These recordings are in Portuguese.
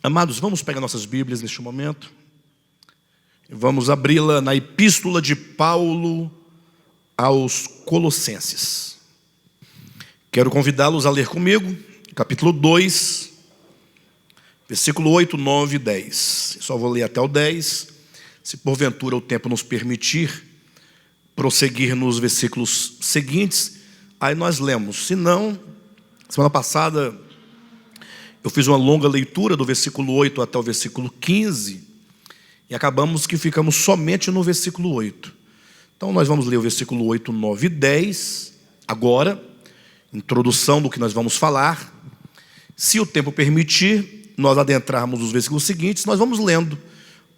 Amados, vamos pegar nossas Bíblias neste momento e vamos abri-la na Epístola de Paulo aos Colossenses. Quero convidá-los a ler comigo, capítulo 2, versículo 8, 9 e 10. Só vou ler até o 10, se porventura o tempo nos permitir prosseguir nos versículos seguintes, aí nós lemos. Se não, semana passada eu fiz uma longa leitura do versículo 8 até o versículo 15 e acabamos que ficamos somente no versículo 8. Então nós vamos ler o versículo 8, 9 e 10 agora, introdução do que nós vamos falar. Se o tempo permitir, nós adentrarmos os versículos seguintes, nós vamos lendo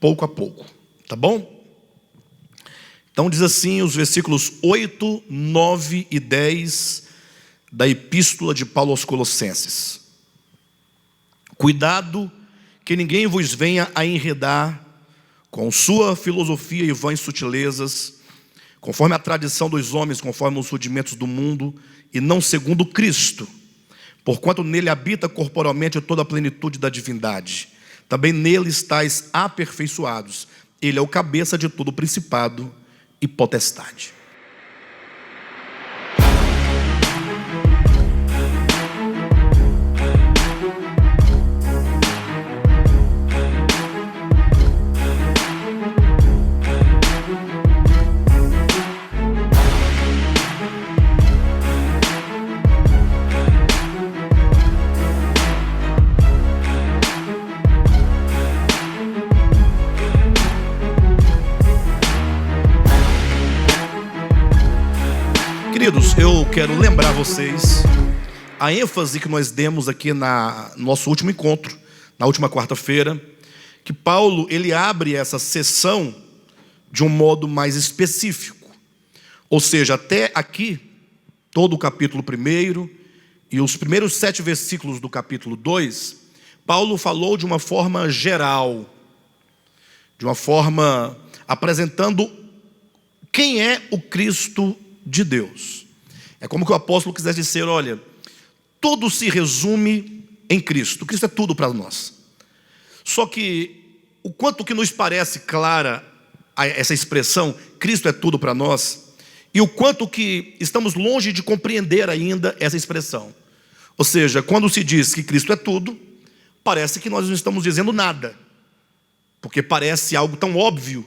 pouco a pouco, tá bom? Então diz assim os versículos 8, 9 e 10 da Epístola de Paulo aos Colossenses. Cuidado que ninguém vos venha a enredar com sua filosofia e vãs sutilezas, conforme a tradição dos homens, conforme os rudimentos do mundo, e não segundo Cristo, porquanto nele habita corporalmente toda a plenitude da divindade. Também nele estáis aperfeiçoados. Ele é o cabeça de todo principado e potestade. Queridos, eu quero lembrar vocês a ênfase que nós demos aqui no nosso último encontro, na última quarta-feira, que Paulo ele abre essa sessão de um modo mais específico. Ou seja, até aqui, todo o capítulo 1 e os primeiros 7 versículos do capítulo 2, Paulo falou de uma forma geral, de uma forma apresentando quem é o Cristo de Deus. É como que o apóstolo quisesse dizer, olha, tudo se resume em Cristo. Cristo é tudo para nós. Só que o quanto que nos parece clara essa expressão, Cristo é tudo para nós, e o quanto que estamos longe de compreender ainda essa expressão. Ou seja, quando se diz que Cristo é tudo, parece que nós não estamos dizendo nada, porque parece algo tão óbvio.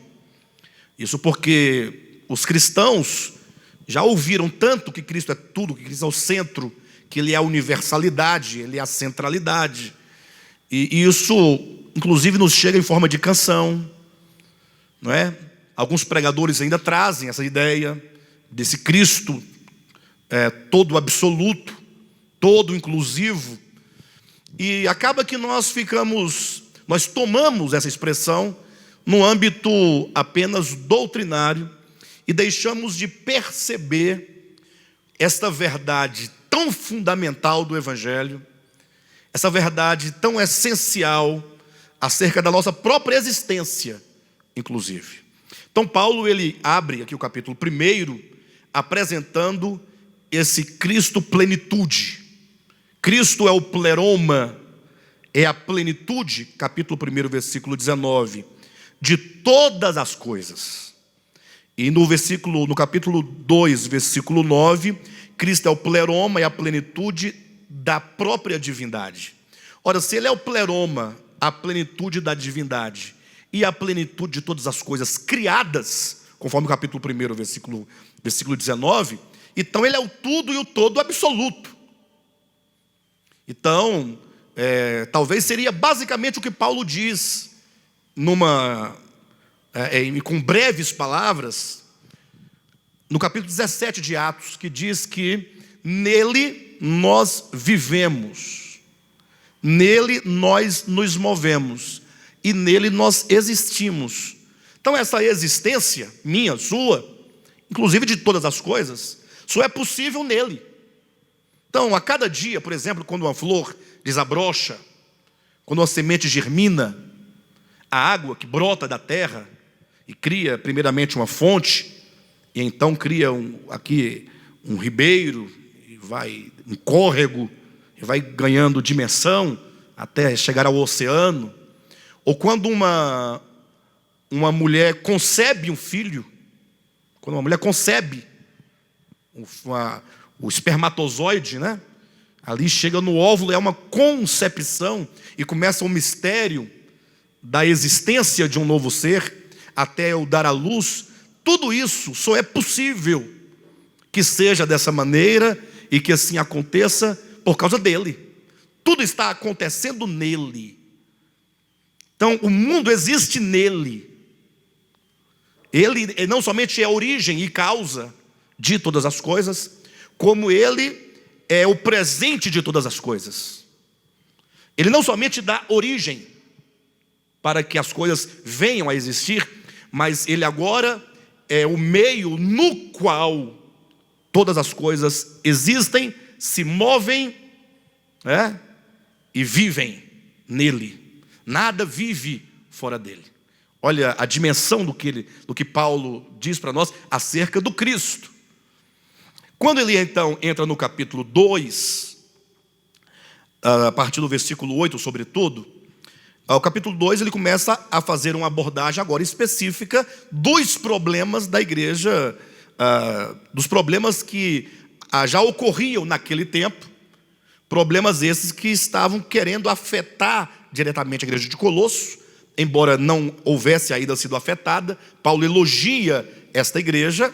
Isso porque os cristãos já ouviram tanto que Cristo é tudo, que Cristo é o centro, que Ele é a universalidade, Ele é a centralidade. E isso, inclusive, nos chega em forma de canção, não é? Alguns pregadores ainda trazem essa ideia desse Cristo todo absoluto, todo inclusivo. E acaba que nós tomamos essa expressão no âmbito apenas doutrinário, e deixamos de perceber esta verdade tão fundamental do Evangelho, essa verdade tão essencial acerca da nossa própria existência, inclusive. Então Paulo ele abre aqui o capítulo 1 apresentando esse Cristo plenitude. Cristo é o pleroma, é a plenitude, capítulo 1, versículo 19, de todas as coisas. E no capítulo 2, versículo 9, Cristo é o pleroma e a plenitude da própria divindade. Ora, se Ele é o pleroma, a plenitude da divindade e a plenitude de todas as coisas criadas, conforme o capítulo 1, versículo 19, então Ele é o tudo e o todo absoluto. Então, talvez seria basicamente o que Paulo diz com breves palavras, no capítulo 17 de Atos, que diz que nele nós vivemos, nele nós nos movemos e nele nós existimos. Então essa existência minha, sua, inclusive de todas as coisas, só é possível nele. Então a cada dia, por exemplo, quando uma flor desabrocha, quando uma semente germina, a água que brota da terra e cria primeiramente uma fonte, e então cria um ribeiro, e vai um córrego, e vai ganhando dimensão, até chegar ao oceano, ou quando uma mulher concebe um filho, quando uma mulher concebe o espermatozoide, né? Ali chega no óvulo, é uma concepção, e começa o mistério da existência de um novo ser, até eu dar à luz. Tudo isso só é possível que seja dessa maneira e que assim aconteça por causa dele. Tudo está acontecendo nele. Então o mundo existe nele. Ele não somente é a origem e causa de todas as coisas, como ele é o presente de todas as coisas. Ele não somente dá origem para que as coisas venham a existir, mas ele agora é o meio no qual todas as coisas existem, se movem, e vivem nele. Nada vive fora dele. Olha a dimensão do que Paulo diz para nós acerca do Cristo. Quando ele então entra no capítulo 2, a partir do versículo 8 sobretudo, o capítulo 2 ele começa a fazer uma abordagem agora específica dos problemas da igreja, dos problemas que já ocorriam naquele tempo, problemas esses que estavam querendo afetar diretamente a igreja de Colosso, embora não houvesse ainda sido afetada. Paulo elogia esta igreja,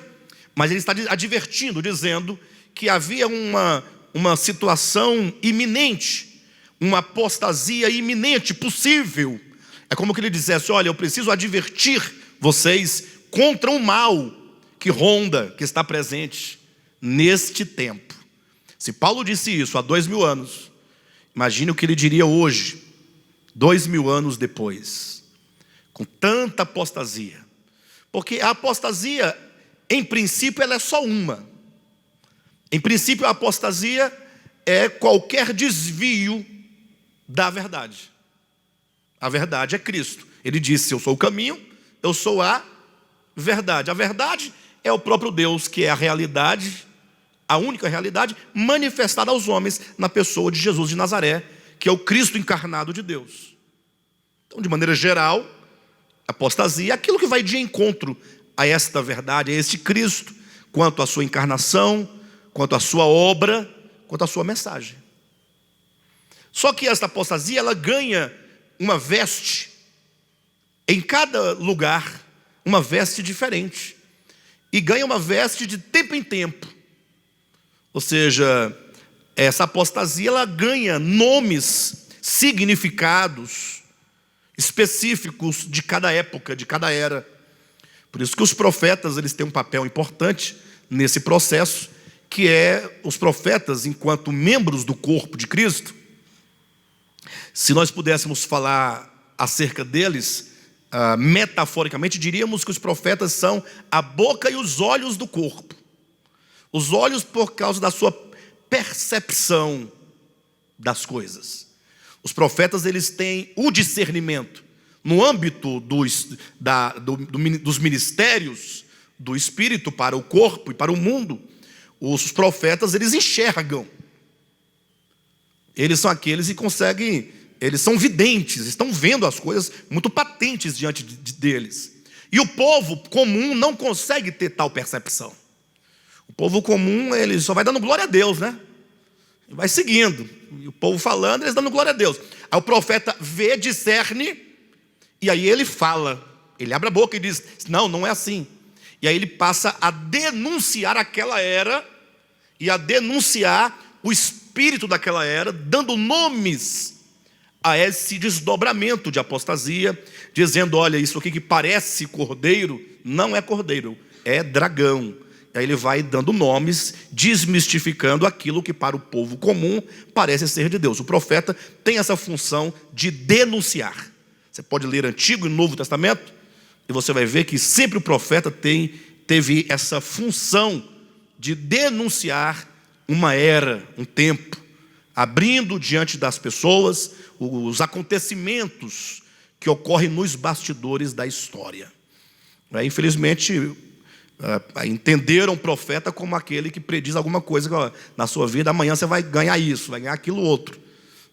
mas ele está advertindo, dizendo que havia uma situação iminente, uma apostasia iminente, possível. É como que ele dissesse: olha, eu preciso advertir vocês contra o mal que ronda, que está presente neste tempo. Se Paulo disse isso há 2000 anos, imagine o que ele diria hoje, 2000 anos depois, com tanta apostasia. Porque a apostasia, em princípio, ela é só uma. Em princípio, a apostasia é qualquer desvio da verdade. A verdade é Cristo. Ele disse: eu sou o caminho, eu sou a verdade. A verdade é o próprio Deus, que é a realidade, a única realidade manifestada aos homens na pessoa de Jesus de Nazaré, que é o Cristo encarnado de Deus. Então, de maneira geral, apostasia é aquilo que vai de encontro a esta verdade, a este Cristo, quanto à sua encarnação, quanto à sua obra, quanto à sua mensagem. Só que esta apostasia, ela ganha uma veste, em cada lugar, uma veste diferente, e ganha uma veste de tempo em tempo. Ou seja, essa apostasia, ela ganha nomes, significados específicos de cada época, de cada era. Por isso que os profetas, eles têm um papel importante nesse processo, que é os profetas, enquanto membros do corpo de Cristo. Se nós pudéssemos falar acerca deles, metaforicamente, diríamos que os profetas são a boca e os olhos do corpo. Os olhos por causa da sua percepção das coisas. Os profetas, eles têm o discernimento. No âmbito dos ministérios do Espírito para o corpo e para o mundo, os profetas, eles enxergam. Eles são aqueles que conseguem, eles são videntes, estão vendo as coisas muito patentes diante deles. E o povo comum não consegue ter tal percepção. O povo comum, ele só vai dando glória a Deus, né? E vai seguindo. E o povo falando, eles dando glória a Deus. Aí o profeta vê, discerne, e aí ele fala. Ele abre a boca e diz: não, não é assim. E aí ele passa a denunciar aquela era e a denunciar o espírito daquela era, dando nomes a esse desdobramento de apostasia, dizendo: olha, isso aqui que parece cordeiro, não é cordeiro, é dragão. E aí ele vai dando nomes, desmistificando aquilo que para o povo comum parece ser de Deus. O profeta tem essa função de denunciar. Você pode ler Antigo e Novo Testamento, e você vai ver que sempre o profeta teve essa função de denunciar uma era, um tempo, abrindo diante das pessoas os acontecimentos que ocorrem nos bastidores da história. Infelizmente, entenderam o profeta como aquele que prediz alguma coisa na sua vida: amanhã você vai ganhar isso, vai ganhar aquilo outro.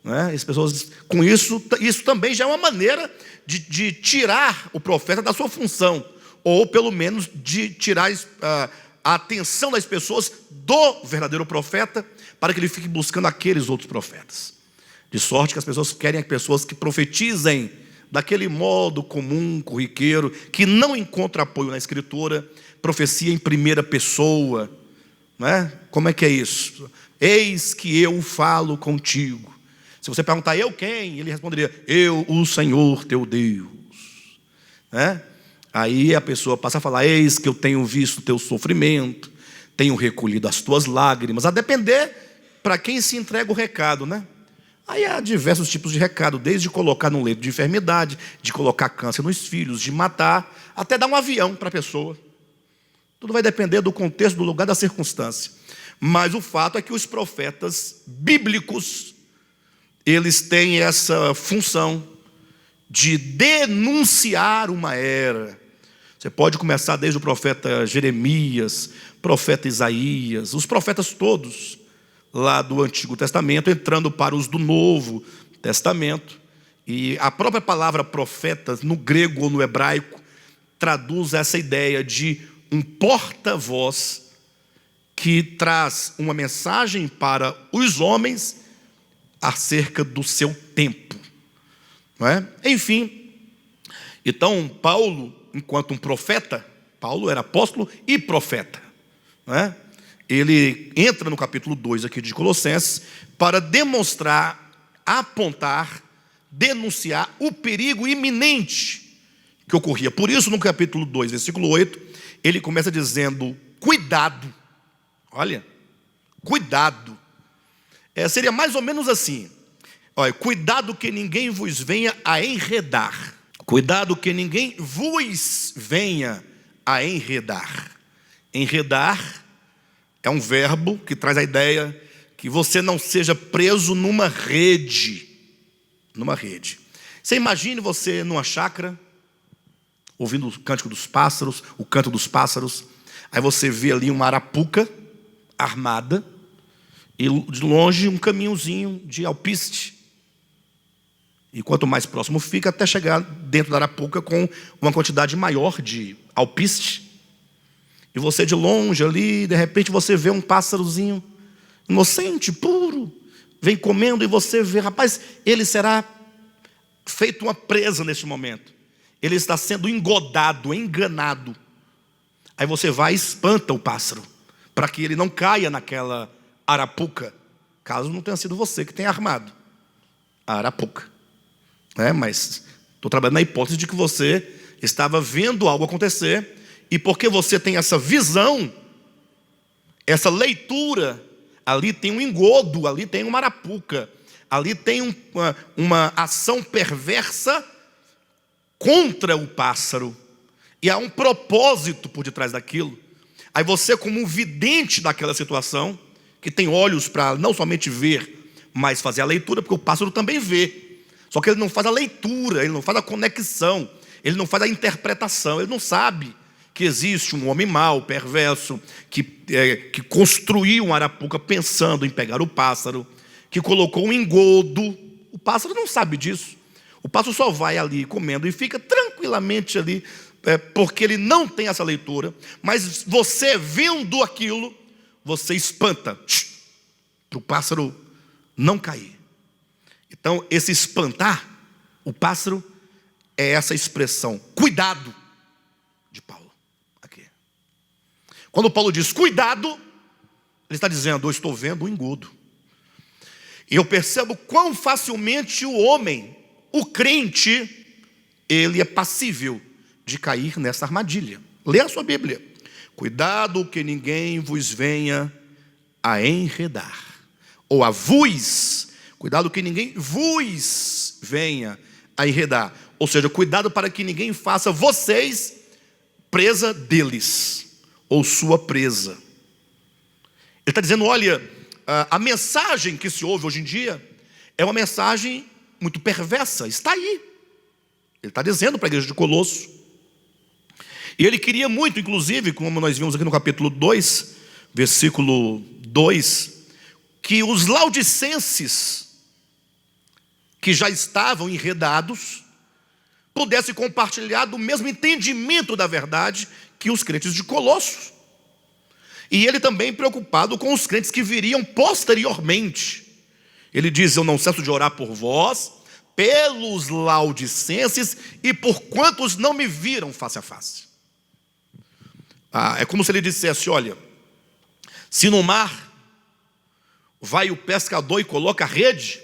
né? As pessoas, com isso também já é uma maneira de tirar o profeta da sua função, ou pelo menos de tirar a atenção das pessoas do verdadeiro profeta, para que ele fique buscando aqueles outros profetas. De sorte que as pessoas querem pessoas que profetizem daquele modo comum, corriqueiro, que não encontra apoio na Escritura, profecia em primeira pessoa, né? Como é que é isso? Eis que eu falo contigo. Se você perguntar, eu quem? Ele responderia, eu, o Senhor teu Deus, né? Aí a pessoa passa a falar, eis que eu tenho visto o teu sofrimento, tenho recolhido as tuas lágrimas, a depender para quem se entrega o recado, né? Aí há diversos tipos de recado, desde colocar no leito de enfermidade, de colocar câncer nos filhos, de matar, até dar um avião para a pessoa. Tudo vai depender do contexto, do lugar, da circunstância. Mas o fato é que os profetas bíblicos, eles têm essa função de denunciar uma era. Você pode começar desde o profeta Jeremias, profeta Isaías, os profetas todos lá do Antigo Testamento, entrando para os do Novo Testamento. E a própria palavra profeta, no grego ou no hebraico, traduz essa ideia de um porta-voz que traz uma mensagem para os homens acerca do seu tempo, não é? Enfim, então Paulo, enquanto um profeta, Paulo era apóstolo e profeta, não é? Ele entra no capítulo 2 aqui de Colossenses para demonstrar, apontar, denunciar o perigo iminente que ocorria. Por isso, no capítulo 2, versículo 8, ele começa dizendo, cuidado. Olha, cuidado. Seria mais ou menos assim. Olha, cuidado que ninguém vos venha a enredar. Cuidado que ninguém vos venha a enredar. Enredar é um verbo que traz a ideia que você não seja preso numa rede. Numa rede. Você imagine você numa chácara, ouvindo o cântico dos pássaros, o canto dos pássaros. Aí você vê ali uma arapuca armada e de longe um caminhozinho de alpiste. E quanto mais próximo fica, até chegar dentro da arapuca com uma quantidade maior de alpiste. E você de longe ali, de repente você vê um pássarozinho inocente, puro, vem comendo e você vê, rapaz, ele será feito uma presa neste momento. Ele está sendo engodado, enganado. Aí você vai e espanta o pássaro, para que ele não caia naquela arapuca, caso não tenha sido você que tenha armado a arapuca. Mas estou trabalhando na hipótese de que você estava vendo algo acontecer, e porque você tem essa visão, essa leitura, ali tem um engodo, ali tem uma arapuca, ali tem uma ação perversa contra o pássaro, e há um propósito por detrás daquilo. Aí você, como um vidente daquela situação, que tem olhos para não somente ver, mas fazer a leitura, porque o pássaro também vê, só que ele não faz a leitura, ele não faz a conexão, ele não faz a interpretação, ele não sabe que existe um homem mau, perverso, que construiu uma arapuca pensando em pegar o pássaro, que colocou um engodo. O pássaro não sabe disso. O pássaro só vai ali comendo e fica tranquilamente ali, porque ele não tem essa leitura. Mas você vendo aquilo, você espanta para o pássaro não cair. Então esse espantar o pássaro é essa expressão, cuidado, de Paulo. Aqui. Quando Paulo diz cuidado, ele está dizendo, eu estou vendo o engodo. E eu percebo quão facilmente o homem, o crente, ele é passível de cair nessa armadilha. Lê a sua Bíblia. Cuidado que ninguém vos venha a enredar. Ou a vos. Cuidado que ninguém vos venha a enredar. Ou seja, cuidado para que ninguém faça vocês presa deles. Ou sua presa. Ele está dizendo, olha, a mensagem que se ouve hoje em dia é uma mensagem muito perversa, está aí. Ele está dizendo para a igreja de Colosso. E ele queria muito, inclusive, como nós vimos aqui no capítulo 2, versículo 2, que os laodicenses que já estavam enredados, pudessem compartilhar do mesmo entendimento da verdade que os crentes de Colossos. E ele também preocupado com os crentes que viriam posteriormente. Ele diz: eu não cesso de orar por vós, pelos laodicenses e por quantos não me viram face a face. É como se ele dissesse: olha, se no mar vai o pescador e coloca a rede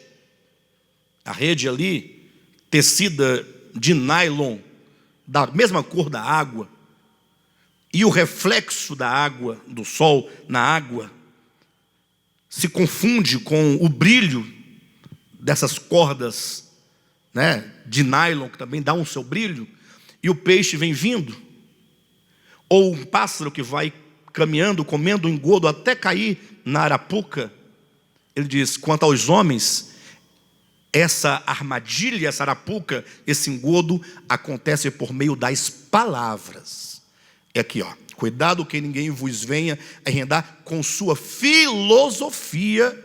ali, tecida de nylon, da mesma cor da água, e o reflexo da água, do sol na água, se confunde com o brilho dessas cordas, né, de nylon, que também dá um seu brilho, e o peixe vem vindo, ou um pássaro que vai caminhando, comendo um engodo até cair na arapuca. Ele diz: quanto aos homens, essa armadilha, essa arapuca, esse engodo acontece por meio das palavras. É aqui, ó: cuidado que ninguém vos venha arrendar com sua filosofia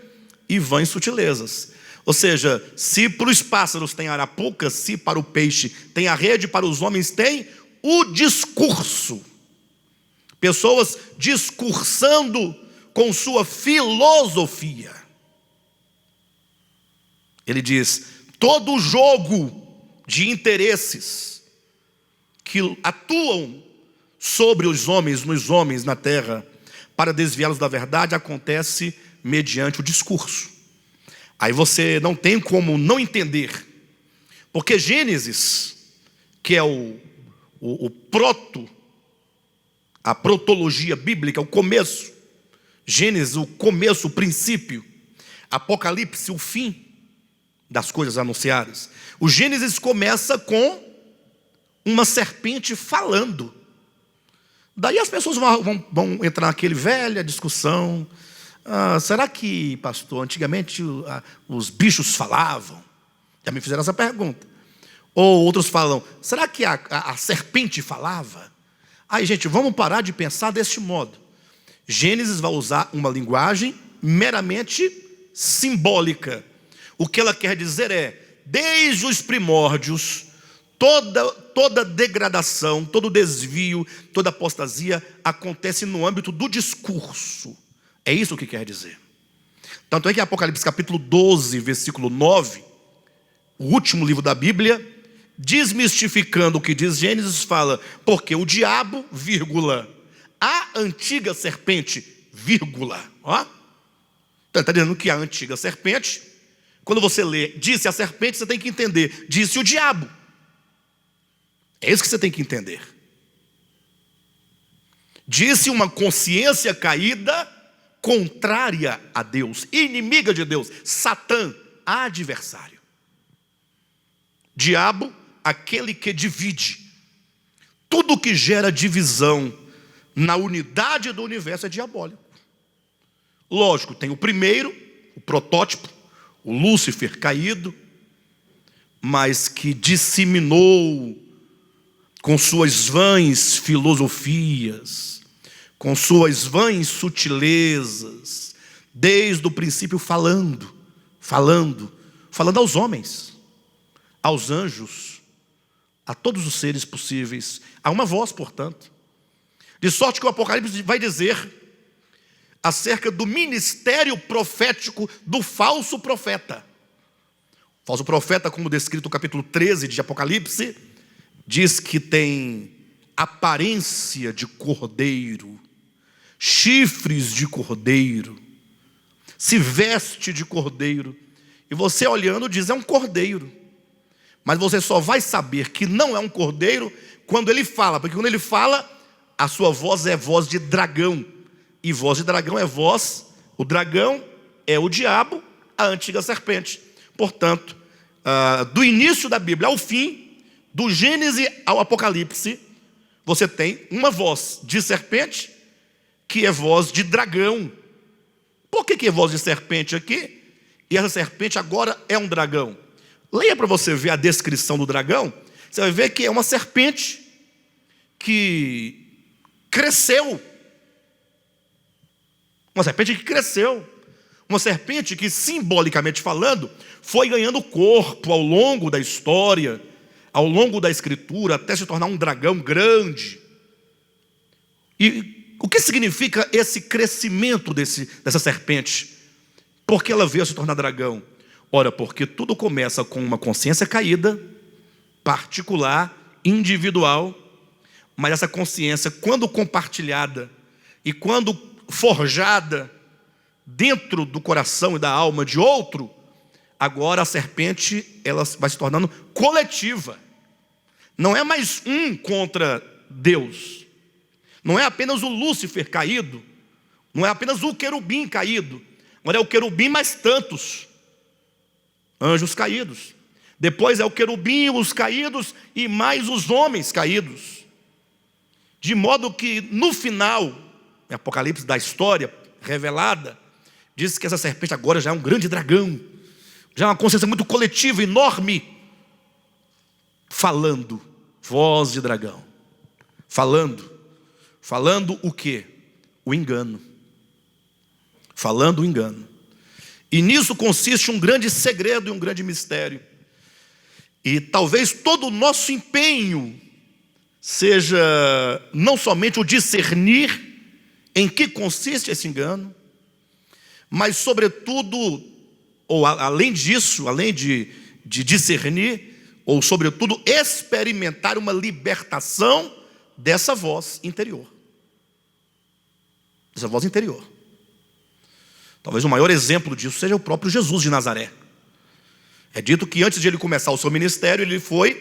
e vãs sutilezas. Ou seja, se para os pássaros tem arapuca, se para o peixe tem a rede, para os homens tem o discurso. Pessoas discursando com sua filosofia. Ele diz: todo jogo de interesses que atuam sobre os homens, nos homens na terra, para desviá-los da verdade, acontece mediante o discurso. Aí você não tem como não entender, porque Gênesis, que é a protologia bíblica, o começo, Gênesis, o começo, o princípio, Apocalipse, o fim das coisas anunciadas. O Gênesis começa com uma serpente falando. Daí as pessoas vão entrar naquele velha discussão: será que, pastor, antigamente os bichos falavam? Já me fizeram essa pergunta. Ou outros falam: será que a serpente falava? Aí, gente, vamos parar de pensar deste modo. Gênesis vai usar uma linguagem meramente simbólica. O que ela quer dizer é: desde os primórdios, toda degradação, todo desvio, toda apostasia acontece no âmbito do discurso. É isso que quer dizer. Tanto é que Apocalipse capítulo 12, versículo 9, o último livro da Bíblia, desmistificando o que diz Gênesis, fala: porque o diabo, vírgula, a antiga serpente, vírgula. Ó, então está dizendo que a antiga serpente, quando você lê disse a serpente, você tem que entender: disse o diabo. É isso que você tem que entender. Disse uma consciência caída, contrária a Deus, inimiga de Deus. Satã, adversário. Diabo, aquele que divide. Tudo que gera divisão na unidade do universo é diabólico. Lógico, tem o primeiro, o protótipo, o Lúcifer caído, mas que disseminou com suas vãs filosofias, com suas vãs sutilezas, desde o princípio falando aos homens, aos anjos, a todos os seres possíveis. Há uma voz, portanto. De sorte que o Apocalipse vai dizer acerca do ministério profético do falso profeta. O falso profeta, como descrito no capítulo 13 de Apocalipse, diz que tem aparência de cordeiro, chifres de cordeiro, se veste de cordeiro. E você olhando diz: é um cordeiro. Mas você só vai saber que não é um cordeiro quando ele fala, porque quando ele fala, a sua voz é voz de dragão. E voz de dragão é voz, o dragão é o diabo, a antiga serpente. Portanto, do início da Bíblia ao fim, do Gênesis ao Apocalipse, você tem uma voz de serpente, que é voz de dragão. Por que é voz de serpente aqui? E essa serpente agora é um dragão. Leia para você ver a descrição do dragão. Você vai ver que é uma serpente que cresceu. Uma serpente que cresceu. Uma serpente que, simbolicamente falando, foi ganhando corpo ao longo da história, ao longo da Escritura, até se tornar um dragão grande. E o que significa esse crescimento dessa serpente? Por que ela veio a se tornar dragão? Ora, porque tudo começa com uma consciência caída, particular, individual, mas essa consciência, quando compartilhada e quando forjada dentro do coração e da alma de outro, agora a serpente ela vai se tornando coletiva. Não é mais um contra Deus. Não é apenas o Lúcifer caído. Não é apenas o querubim caído. Agora é o querubim mais tantos anjos caídos. Depois é o querubim, os caídos e mais os homens caídos. De modo que no final, em Apocalipse da história revelada, diz que essa serpente agora já é um grande dragão. Já é uma consciência muito coletiva, enorme. Falando, voz de dragão. Falando o quê? O engano. Falando o engano. E nisso consiste um grande segredo e um grande mistério. E talvez todo o nosso empenho seja não somente o discernir em que consiste esse engano, mas sobretudo, ou além disso, além de discernir, ou sobretudo experimentar uma libertação dessa voz interior. Dessa voz interior. Talvez o maior exemplo disso seja o próprio Jesus de Nazaré. É dito que antes de ele começar o seu ministério, ele foi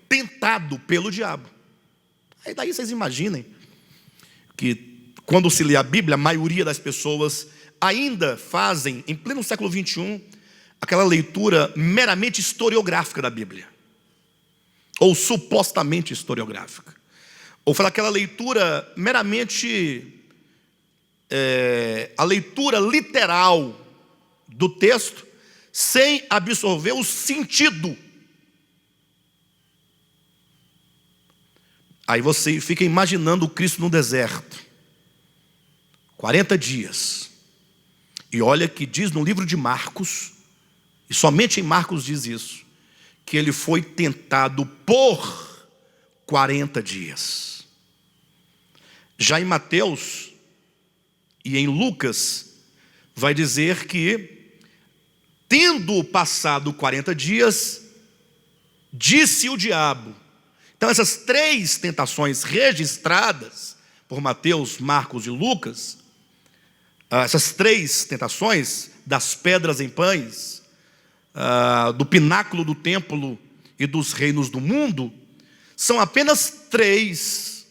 tentado pelo diabo. Aí daí vocês imaginem que quando se lê a Bíblia, a maioria das pessoas ainda fazem, em pleno século XXI, aquela leitura meramente historiográfica da Bíblia. Ou supostamente historiográfica. Ou faz aquela leitura meramente a leitura literal do texto, sem absorver o sentido. Aí você fica imaginando o Cristo no deserto, 40 dias. E olha que diz no livro de Marcos, e somente em Marcos diz isso, que ele foi tentado por 40 dias. Já em Mateus e em Lucas, vai dizer que, tendo passado 40 dias, disse o diabo. Então essas três tentações registradas por Mateus, Marcos e Lucas, essas três tentações, das pedras em pães, do pináculo do templo e dos reinos do mundo, são apenas três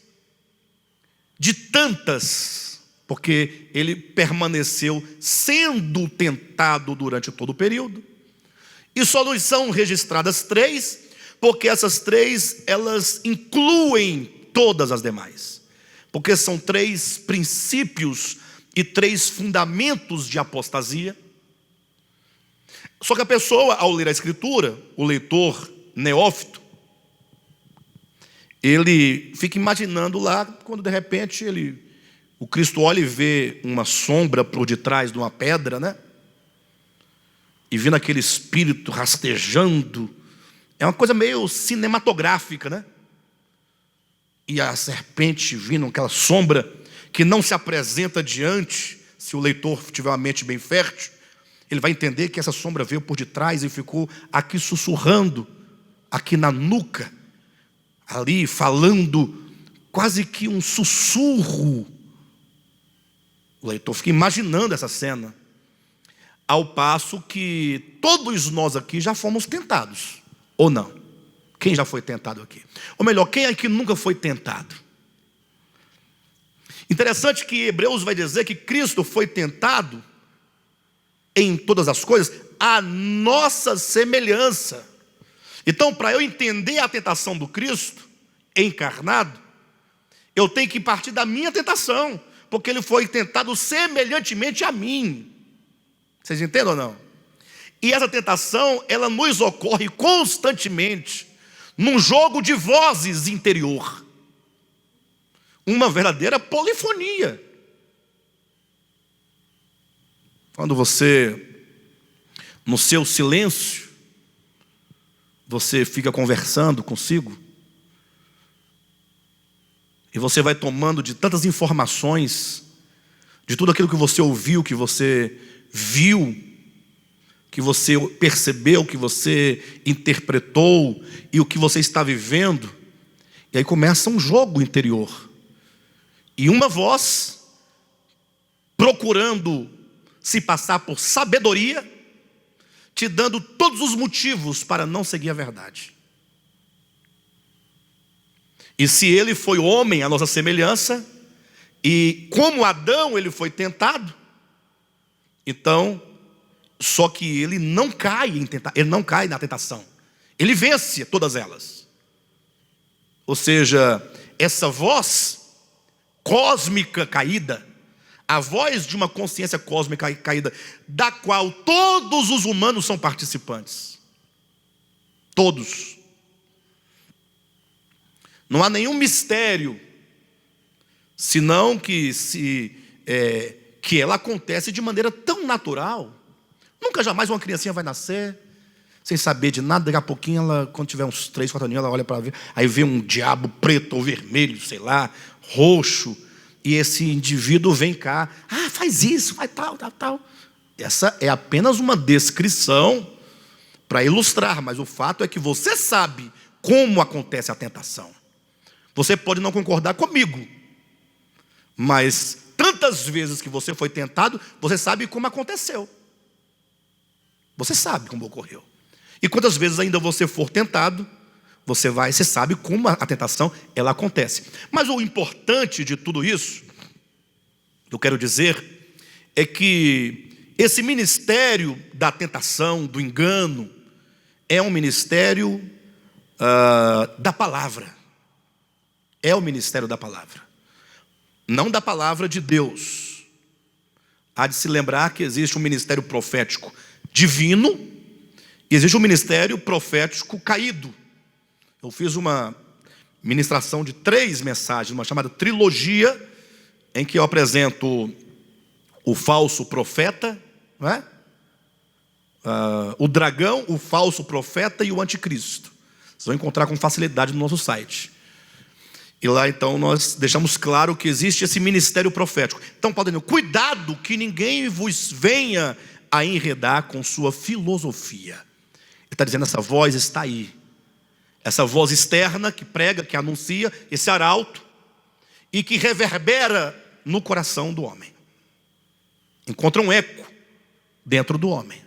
de tantas, porque ele permaneceu sendo tentado durante todo o período. E só nos são registradas três, porque essas três, elas incluem todas as demais. Porque são três princípios e três fundamentos de apostasia. Só que a pessoa, ao ler a Escritura, o leitor neófito, ele fica imaginando lá, quando de repente o Cristo olha e vê uma sombra por detrás de uma pedra, né? E vendo aquele espírito rastejando. É uma coisa meio cinematográfica, né? E a serpente vindo, aquela sombra que não se apresenta diante. Se o leitor tiver uma mente bem fértil, ele vai entender que essa sombra veio por detrás e ficou aqui sussurrando, aqui na nuca, ali falando quase que um sussurro. O leitor fica imaginando essa cena. Ao passo que todos nós aqui já fomos tentados. Ou não? Quem já foi tentado aqui? Ou melhor, quem aqui nunca foi tentado? Interessante que Hebreus vai dizer que Cristo foi tentado em todas as coisas à nossa semelhança. Então, para eu entender a tentação do Cristo encarnado, eu tenho que partir da minha tentação, porque ele foi tentado semelhantemente a mim. Vocês entendem ou não? E essa tentação, ela nos ocorre constantemente num jogo de vozes interior. Uma verdadeira polifonia. Quando você, no seu silêncio, você fica conversando consigo, e você vai tomando de tantas informações, de tudo aquilo que você ouviu, que você viu, que você percebeu, que você interpretou, e o que você está vivendo, e aí começa um jogo interior. E uma voz, procurando se passar por sabedoria, te dando todos os motivos para não seguir a verdade. E se ele foi homem à nossa semelhança, e como Adão ele foi tentado, então, só que ele não cai ele não cai na tentação. Ele vence todas elas. Ou seja, essa voz cósmica caída, a voz de uma consciência cósmica caída, da qual todos os humanos são participantes. Todos. Não há nenhum mistério, senão que ela acontece de maneira tão natural. Nunca jamais uma criancinha vai nascer sem saber de nada. Daqui a pouquinho, ela, quando tiver uns 3, 4 aninhos, ela olha para ver, aí vê um diabo preto ou vermelho, sei lá, roxo, e esse indivíduo vem cá, faz isso, faz tal. Essa é apenas uma descrição para ilustrar, mas o fato é que você sabe como acontece a tentação. Você pode não concordar comigo, mas tantas vezes que você foi tentado, você sabe como aconteceu. Você sabe como ocorreu. E quantas vezes ainda você for tentado, você sabe como a tentação ela acontece. Mas o importante de tudo isso, eu quero dizer, é que esse ministério da tentação, do engano, é um ministério da palavra. É o ministério da palavra, não da palavra de Deus. Há de se lembrar que existe um ministério profético divino e existe um ministério profético caído. Eu fiz uma ministração de 3 mensagens, uma chamada trilogia, em que eu apresento o falso profeta, não é? O dragão, o falso profeta e o anticristo. Vocês vão encontrar com facilidade no nosso site. E lá então nós deixamos claro que existe esse ministério profético. Então, Paulo, cuidado que ninguém vos venha a enredar com sua filosofia. Ele está dizendo, essa voz está aí. Essa voz externa que prega, que anuncia, esse arauto, e que reverbera no coração do homem. Encontra um eco dentro do homem.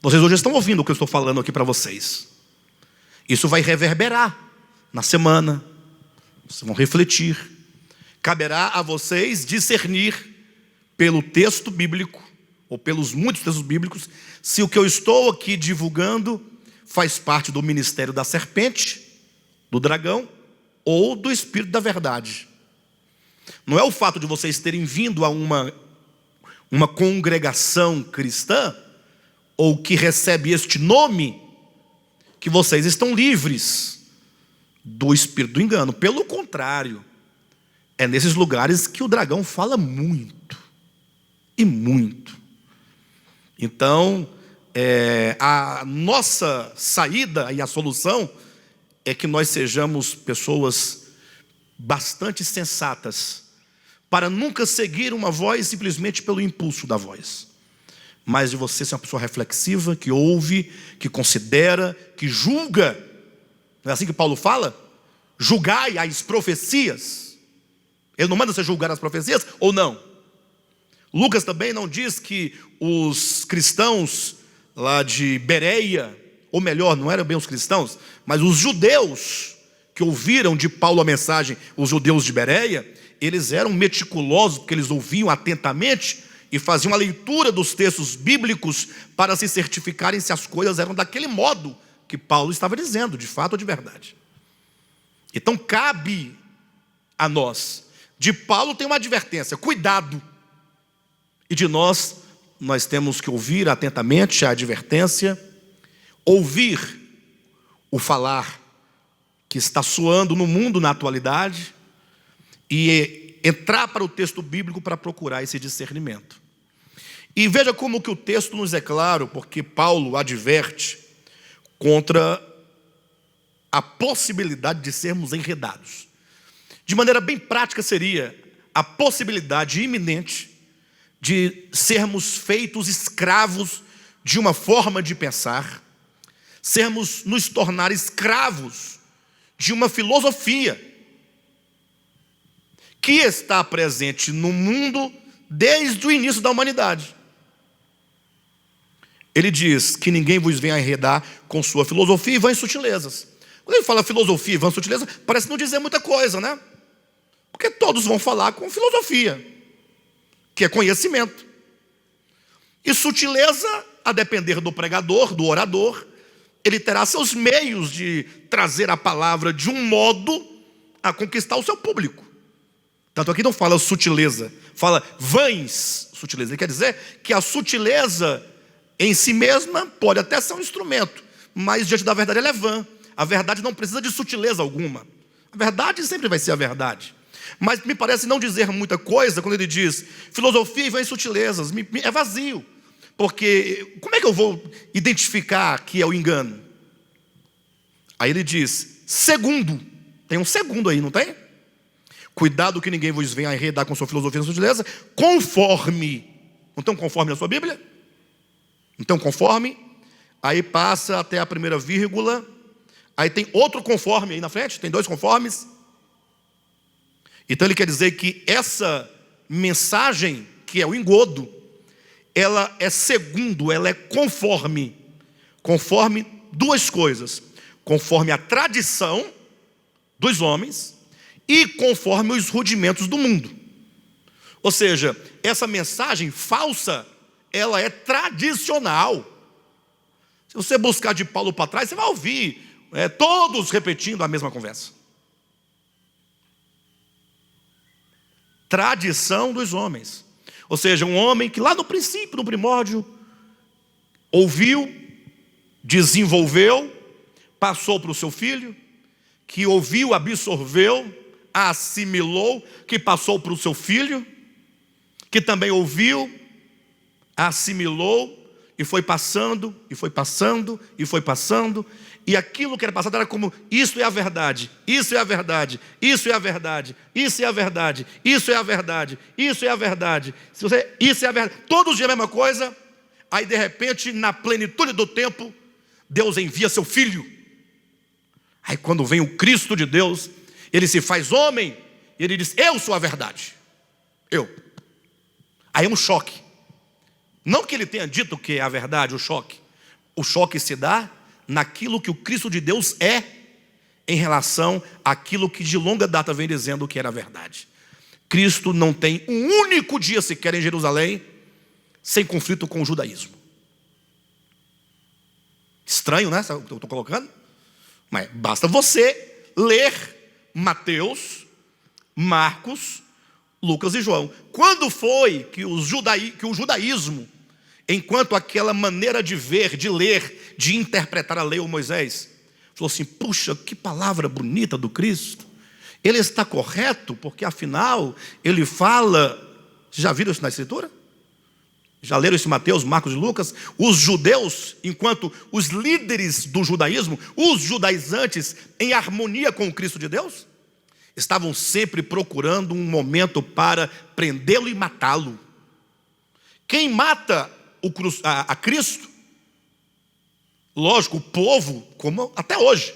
Vocês hoje estão ouvindo o que eu estou falando aqui para vocês. Isso vai reverberar na semana. Vocês vão refletir. Caberá a vocês discernir pelo texto bíblico, ou pelos muitos textos bíblicos, se o que eu estou aqui divulgando faz parte do ministério da serpente, do dragão, ou do espírito da verdade. Não é o fato de vocês terem vindo a uma congregação cristã, ou que recebe este nome, que vocês estão livres do espírito do engano. Pelo contrário, é nesses lugares que o dragão fala muito, e muito. Então, a nossa saída e a solução é que nós sejamos pessoas bastante sensatas, para nunca seguir uma voz simplesmente pelo impulso da voz, mas de você ser uma pessoa reflexiva, que ouve, que considera, que julga. Não é assim que Paulo fala? Julgai as profecias. Ele não manda você julgar as profecias ou não? Lucas também não diz que os cristãos lá de Bereia, ou melhor, não eram bem os cristãos, mas os judeus que ouviram de Paulo a mensagem, os judeus de Bereia, eles eram meticulosos, porque eles ouviam atentamente e faziam a leitura dos textos bíblicos para se certificarem se as coisas eram daquele modo que Paulo estava dizendo, de fato ou de verdade. Então cabe a nós. De Paulo tem uma advertência, cuidado. E de nós temos que ouvir atentamente a advertência, ouvir o falar que está soando no mundo na atualidade e entrar para o texto bíblico para procurar esse discernimento. E veja como que o texto nos é claro, porque Paulo adverte contra a possibilidade de sermos enredados. De maneira bem prática seria a possibilidade iminente de sermos feitos escravos de uma forma de pensar, nos tornar escravos de uma filosofia que está presente no mundo desde o início da humanidade. Ele diz que ninguém vos venha enredar com sua filosofia e vãs sutilezas. Quando ele fala filosofia e vãs sutilezas, parece não dizer muita coisa, né? Porque todos vão falar com filosofia, que é conhecimento. E sutileza, a depender do pregador, do orador, ele terá seus meios de trazer a palavra de um modo a conquistar o seu público. Tanto aqui não fala sutileza, fala vãs sutileza. Ele quer dizer que a sutileza em si mesma pode até ser um instrumento, mas diante da verdade ela é vã. A verdade não precisa de sutileza alguma. A verdade sempre vai ser a verdade. Mas me parece não dizer muita coisa quando ele diz filosofia e vãs sutilezas. É vazio. Porque como é que eu vou identificar que é o engano? Aí ele diz, segundo. Tem um segundo aí, não tem? Cuidado que ninguém vos venha enredar com sua filosofia e sutileza, conforme. Não tem um conforme na sua Bíblia? Então, conforme, aí passa até a primeira vírgula, aí tem outro conforme aí na frente, tem dois conformes. Então ele quer dizer que essa mensagem, que é o engodo, ela é segundo, ela é conforme duas coisas, conforme a tradição dos homens e conforme os rudimentos do mundo. Ou seja, essa mensagem falsa, ela é tradicional. Se você buscar de Paulo para trás, você vai ouvir todos repetindo a mesma conversa. Tradição dos homens. Ou seja, um homem que lá no princípio, no primórdio, ouviu, desenvolveu, passou para o seu filho, que ouviu, absorveu, assimilou, que passou para o seu filho, que também ouviu, assimilou, e foi passando, e foi passando, e foi passando, e aquilo que era passado era como, isso é a verdade, isso é a verdade, isso é a verdade, isso é a verdade, isso é a verdade, isso é a verdade, isso é a verdade, todos os dias a mesma coisa. Aí de repente, na plenitude do tempo, Deus envia seu filho. Aí quando vem o Cristo de Deus, ele se faz homem, e ele diz, eu sou a verdade, eu. Aí é um choque. Não que ele tenha dito que é a verdade, o choque se dá naquilo que o Cristo de Deus é, em relação àquilo que de longa data vem dizendo que era a verdade. Cristo não tem um único dia sequer em Jerusalém sem conflito com o judaísmo. Estranho, né? Eu estou colocando? Mas basta você ler Mateus, Marcos, Lucas e João. Quando foi que o judaísmo, enquanto aquela maneira de ver, de ler, de interpretar a lei ou Moisés, falou assim, puxa, que palavra bonita do Cristo. Ele está correto, porque afinal, ele fala... Vocês já viram isso na Escritura? Já leram isso em Mateus, Marcos e Lucas? Os judeus, enquanto os líderes do judaísmo, os judaizantes, em harmonia com o Cristo de Deus, estavam sempre procurando um momento para prendê-lo e matá-lo. Quem mata a Cristo, lógico, o povo, como até hoje,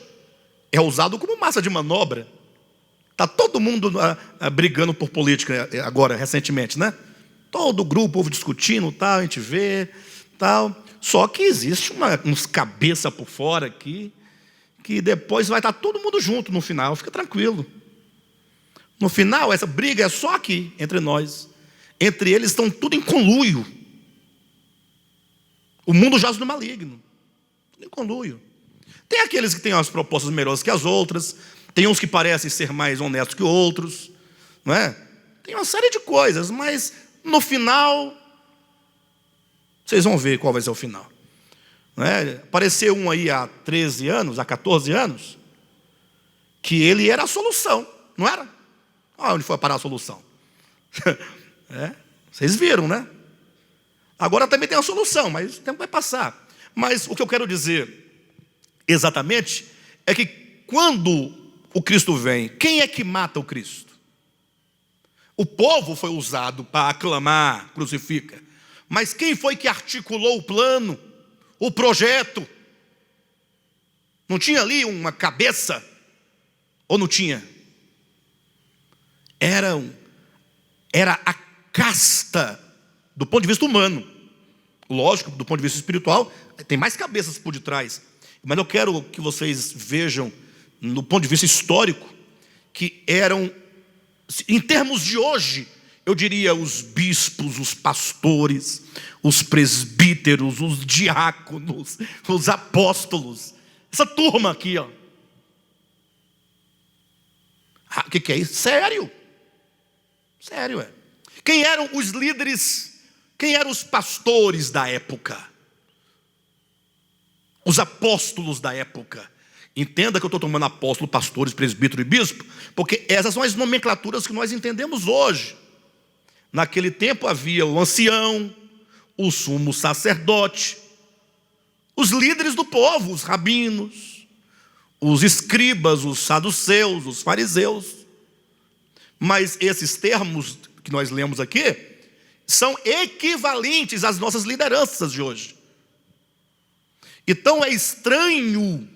é usado como massa de manobra. Está todo mundo brigando por política agora, recentemente, né? Todo o grupo, o povo discutindo, tal, a gente vê, tal. Só que existe uns cabeça por fora aqui, que depois vai estar todo mundo junto no final, fica tranquilo. No final, essa briga é só aqui, entre nós. Entre eles estão tudo em conluio. O mundo jaz no maligno. Tudo em conluio. Tem aqueles que têm as propostas melhores que as outras. Tem uns que parecem ser mais honestos que outros. Não é? Tem uma série de coisas, mas no final, vocês vão ver qual vai ser o final. Não é? Apareceu um aí há 13 anos, há 14 anos, que ele era a solução, não era? Olha onde foi parar a solução. Vocês viram, né? Agora também tem uma solução, mas o tempo vai passar. Mas o que eu quero dizer exatamente é que quando o Cristo vem, quem é que mata o Cristo? O povo foi usado para aclamar, crucifica. Mas quem foi que articulou o plano, o projeto? Não tinha ali uma cabeça? Ou não tinha? Era a casta do ponto de vista humano. Lógico, do ponto de vista espiritual, tem mais cabeças por detrás. Mas eu quero que vocês vejam, no ponto de vista histórico, que eram, em termos de hoje, eu diria os bispos, os pastores, os presbíteros, os diáconos, os apóstolos. Essa turma aqui, ó. O que é isso? Sério. Sério, é. Quem eram os líderes? Quem eram os pastores da época? Os apóstolos da época. Entenda que eu estou tomando apóstolo, pastores, presbítero e bispo, porque essas são as nomenclaturas que nós entendemos hoje. Naquele tempo havia o ancião, o sumo sacerdote, os líderes do povo, os rabinos, os escribas, os saduceus, os fariseus. Mas esses termos que nós lemos aqui são equivalentes às nossas lideranças de hoje. Então é estranho,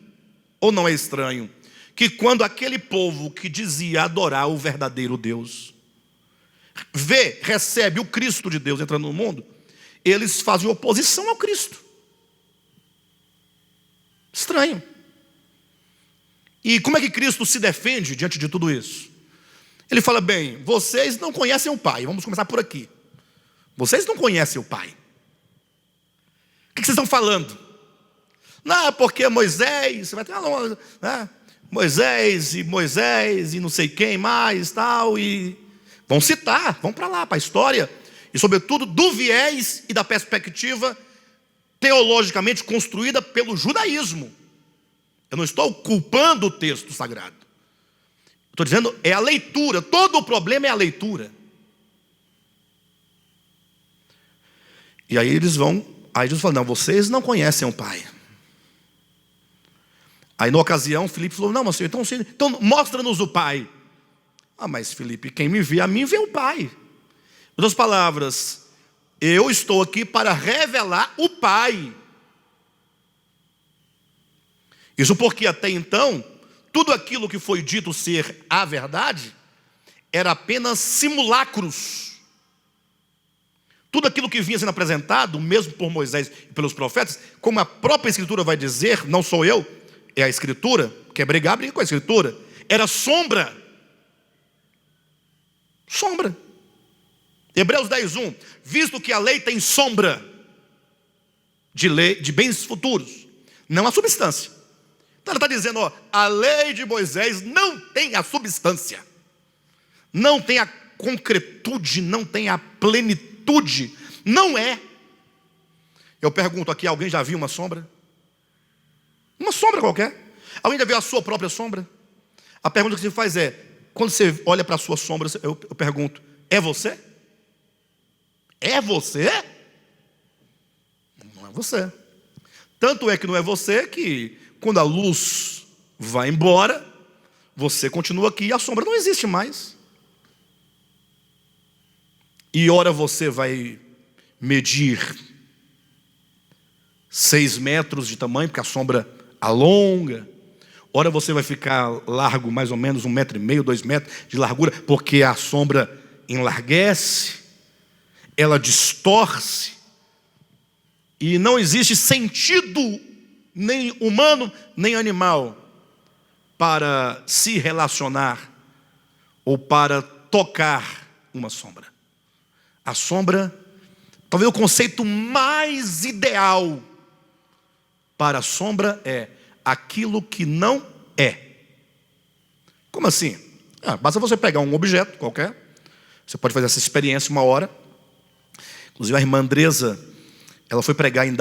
ou não é estranho, que quando aquele povo que dizia adorar o verdadeiro Deus, recebe o Cristo de Deus entrando no mundo, eles fazem oposição ao Cristo. Estranho. E como é que Cristo se defende diante de tudo isso? Ele fala, bem, vocês não conhecem o Pai. Vamos começar por aqui. Vocês não conhecem o Pai. O que vocês estão falando? Não, porque Moisés, vai ter Moisés e não sei quem mais, tal, e vão citar, vão para lá, para a história, e sobretudo do viés e da perspectiva teologicamente construída pelo judaísmo. Eu não estou culpando o texto sagrado. Estou dizendo, é a leitura, todo o problema é a leitura. E aí Jesus fala, não, vocês não conhecem o Pai. Aí na ocasião, Filipe falou, não, mas senhor, então mostra-nos o Pai. Ah, mas Filipe, quem me vê a mim, vê o Pai. Em outras palavras, eu estou aqui para revelar o Pai. Isso porque até então, tudo aquilo que foi dito ser a verdade, era apenas simulacros. Tudo aquilo que vinha sendo apresentado, mesmo por Moisés e pelos profetas, como a própria Escritura vai dizer, não sou eu, é a Escritura, quer briga com a Escritura, era sombra. Sombra. Hebreus 10:1, visto que a lei tem sombra de bens futuros, não a substância. Então ela está dizendo, a lei de Moisés não tem a substância, não tem a concretude, não tem a plenitude, não é. Eu pergunto aqui, alguém já viu uma sombra? Uma sombra qualquer? Alguém já viu a sua própria sombra? A pergunta que se faz é, quando você olha para a sua sombra, eu pergunto, é você? É você? Não é você. Tanto é que não é você que, quando a luz vai embora, você continua aqui e a sombra não existe mais. E ora você vai medir 6 metros de tamanho, porque a sombra alonga. Ora você vai ficar largo mais ou menos 1,5 metros, 2 metros de largura, porque a sombra enlarguece, ela distorce, e não existe sentido, nem humano, nem animal, para se relacionar, ou para tocar uma sombra. A sombra, talvez o conceito mais ideal para a sombra é aquilo que não é. Como assim? Basta você pegar um objeto qualquer, você pode fazer essa experiência uma hora. Inclusive a irmã Andresa, ela foi pregar em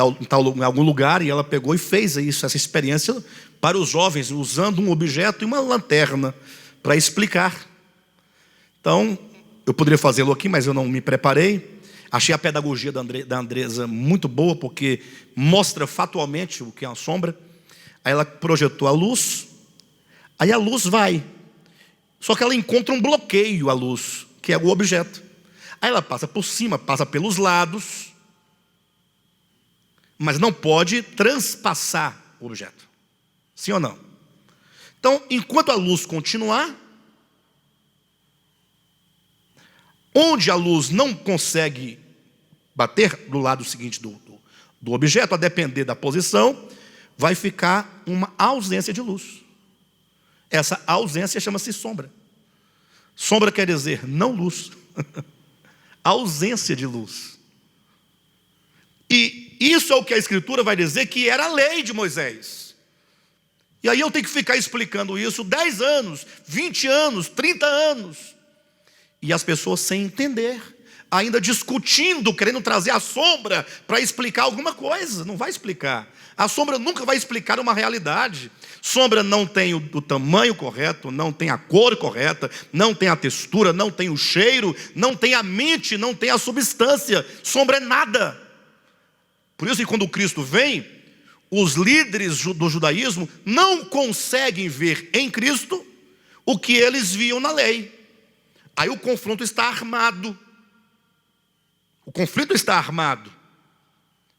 algum lugar e ela pegou e fez isso, essa experiência para os jovens, usando um objeto e uma lanterna para explicar. Então, eu poderia fazê-lo aqui, mas eu não me preparei. Achei a pedagogia da Andresa muito boa, porque mostra fatualmente o que é uma sombra. Aí ela projetou a luz, aí a luz vai. Só que ela encontra um bloqueio, a luz, que é o objeto. Aí ela passa por cima, passa pelos lados, mas não pode transpassar o objeto. Sim ou não? Então, enquanto a luz continuar, onde a luz não consegue bater do lado seguinte do objeto, a depender da posição, vai ficar uma ausência de luz. Essa ausência chama-se sombra. Sombra quer dizer não luz. Ausência de luz. E isso é o que a Escritura vai dizer que era a lei de Moisés. E aí eu tenho que ficar explicando isso 10 anos, 20 anos, 30 anos. E as pessoas sem entender, ainda discutindo, querendo trazer a sombra para explicar alguma coisa. Não vai explicar. A sombra nunca vai explicar uma realidade. Sombra não tem o tamanho correto, não tem a cor correta, não tem a textura, não tem o cheiro, não tem a mente, não tem a substância. Sombra é nada. Por isso que quando Cristo vem, os líderes do judaísmo não conseguem ver em Cristo o que eles viam na lei. Aí o confronto está armado. O conflito está armado.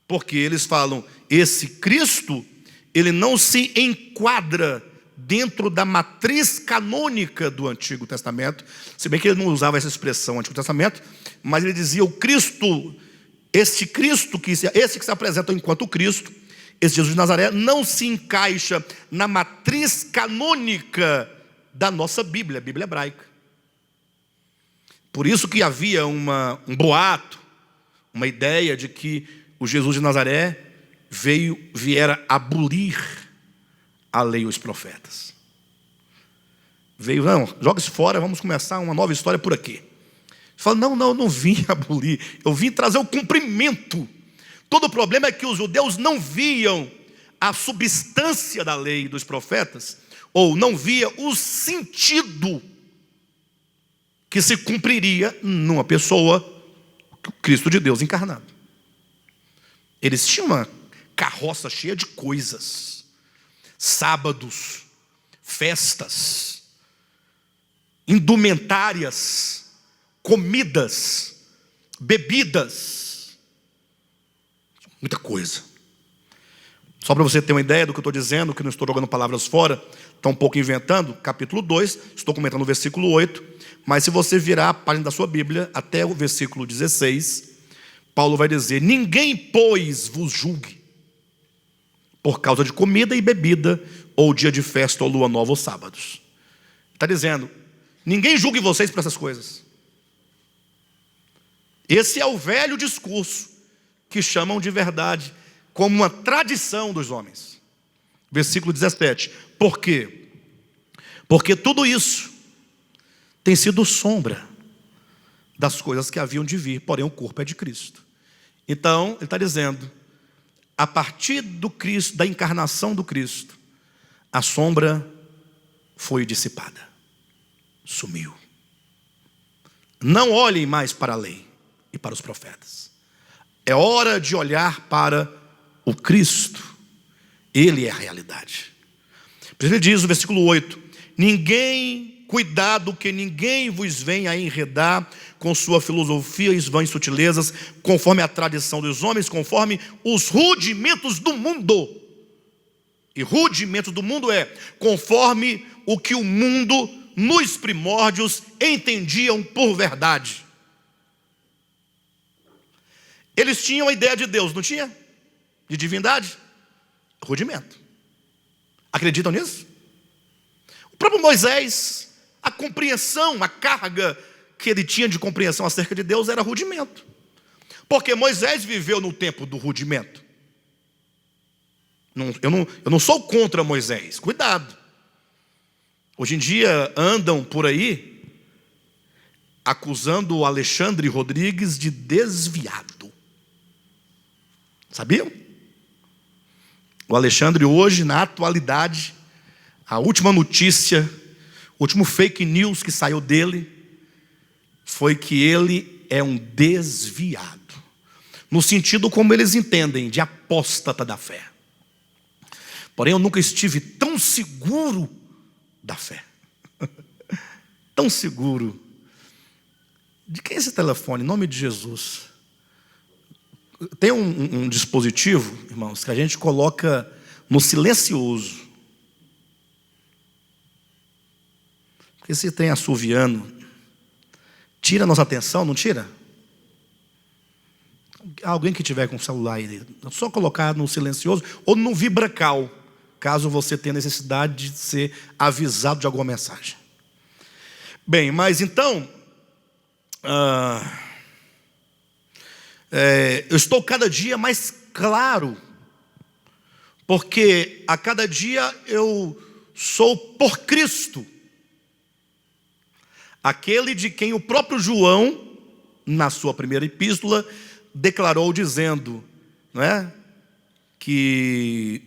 Porque eles falam, esse Cristo, ele não se enquadra dentro da matriz canônica do Antigo Testamento. Se bem que ele não usava essa expressão Antigo Testamento, mas ele dizia o Cristo, esse que se apresenta enquanto Cristo, esse Jesus de Nazaré, não se encaixa na matriz canônica da nossa Bíblia, a Bíblia hebraica. Por isso que havia um boato, uma ideia de que o Jesus de Nazaré viera abolir a lei e os profetas. Veio, não, joga isso fora, vamos começar uma nova história por aqui. Fala, não vim abolir, eu vim trazer o cumprimento. Todo o problema é que os judeus não viam a substância da lei e dos profetas, ou não via o sentido que se cumpriria numa pessoa, o Cristo de Deus encarnado. Eles tinham uma carroça cheia de coisas, sábados, festas, indumentárias, comidas, bebidas, muita coisa. Só para você ter uma ideia do que eu estou dizendo, que não estou jogando palavras fora, estou um pouco inventando, capítulo 2, estou comentando o versículo 8, mas se você virar a página da sua Bíblia, até o versículo 16, Paulo vai dizer, ninguém, pois, vos julgue, por causa de comida e bebida, ou dia de festa, ou lua nova, ou sábados. Está dizendo, ninguém julgue vocês por essas coisas. Esse é o velho discurso, que chamam de verdade, como uma tradição dos homens. Versículo 17, por quê? Porque tudo isso tem sido sombra das coisas que haviam de vir, porém o corpo é de Cristo. Então, ele está dizendo, a partir do Cristo, da encarnação do Cristo, a sombra foi dissipada, sumiu. Não olhem mais para a lei e para os profetas. É hora de olhar para o Cristo. Ele é a realidade. Por isso ele diz no versículo 8, cuidado que ninguém vos venha a enredar com sua filosofia e vãs sutilezas, conforme a tradição dos homens, conforme os rudimentos do mundo. E rudimentos do mundo é conforme o que o mundo nos primórdios entendiam por verdade. Eles tinham a ideia de Deus, não tinha? De divindade? Rudimento. Acreditam nisso? O próprio Moisés, a compreensão, a carga que ele tinha de compreensão acerca de Deus era rudimento. Porque Moisés viveu no tempo do rudimento. Eu não sou contra Moisés, cuidado. Hoje em dia andam por aí acusando o Alexandre Rodrigues de desviado. Sabiam? O Alexandre hoje, na atualidade, a última notícia, o último fake news que saiu dele foi que ele é um desviado. no sentido como eles entendem, de apóstata da fé. Porém, eu nunca estive tão seguro da fé. Tão seguro. De quem é esse telefone? Em nome de Jesus. Tem um dispositivo, irmãos, que a gente coloca no silencioso. Porque se tem assoviando, tira a nossa atenção, não tira? Alguém que tiver com o celular aí, só colocar no silencioso ou no vibracal, caso você tenha necessidade de ser avisado de alguma mensagem. Bem, mas então, eu estou cada dia mais claro, porque a cada dia eu sou por Cristo, aquele de quem o próprio João, na sua primeira epístola, declarou dizendo, não é, que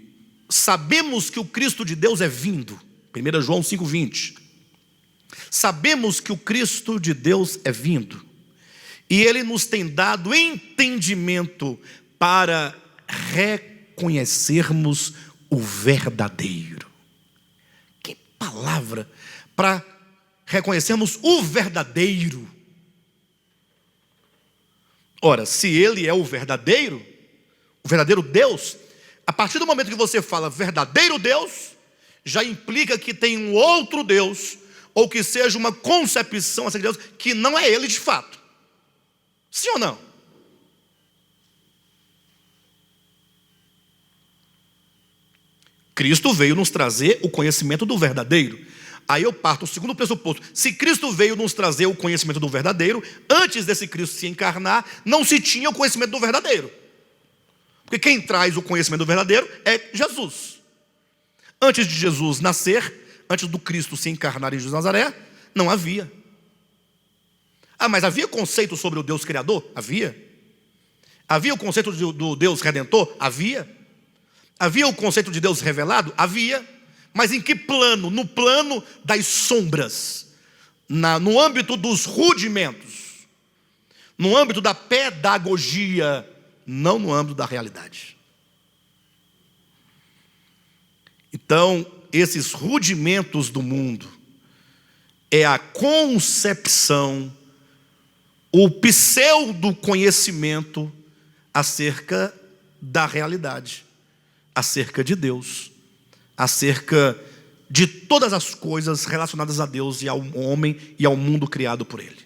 sabemos que o Cristo de Deus é vindo. 1 João 5,20. Sabemos que o Cristo de Deus é vindo, e Ele nos tem dado entendimento para reconhecermos o verdadeiro. Que palavra! Para reconhecermos o verdadeiro. Ora, se Ele é o verdadeiro Deus, a partir do momento que você fala verdadeiro Deus, já implica que tem um outro Deus, ou que seja uma concepção acerca de Deus, que não é Ele de fato. Sim ou não? Cristo veio nos trazer o conhecimento do verdadeiro. Aí eu parto o segundo pressuposto. Se Cristo veio nos trazer o conhecimento do verdadeiro, antes desse Cristo se encarnar, não se tinha o conhecimento do verdadeiro. Porque quem traz o conhecimento do verdadeiro é Jesus. Antes de Jesus nascer, antes do Cristo se encarnar em Jesus de Nazaré, não havia. Mas havia conceito sobre o Deus Criador? Havia. Havia o conceito do Deus Redentor? Havia. Havia o conceito de Deus revelado? Havia. Mas em que plano? No plano das sombras, no âmbito dos rudimentos, no âmbito da pedagogia, não no âmbito da realidade. Então, esses rudimentos do mundo é a concepção, o pseudo-conhecimento acerca da realidade, acerca de Deus, acerca de todas as coisas relacionadas a Deus e ao homem e ao mundo criado por Ele.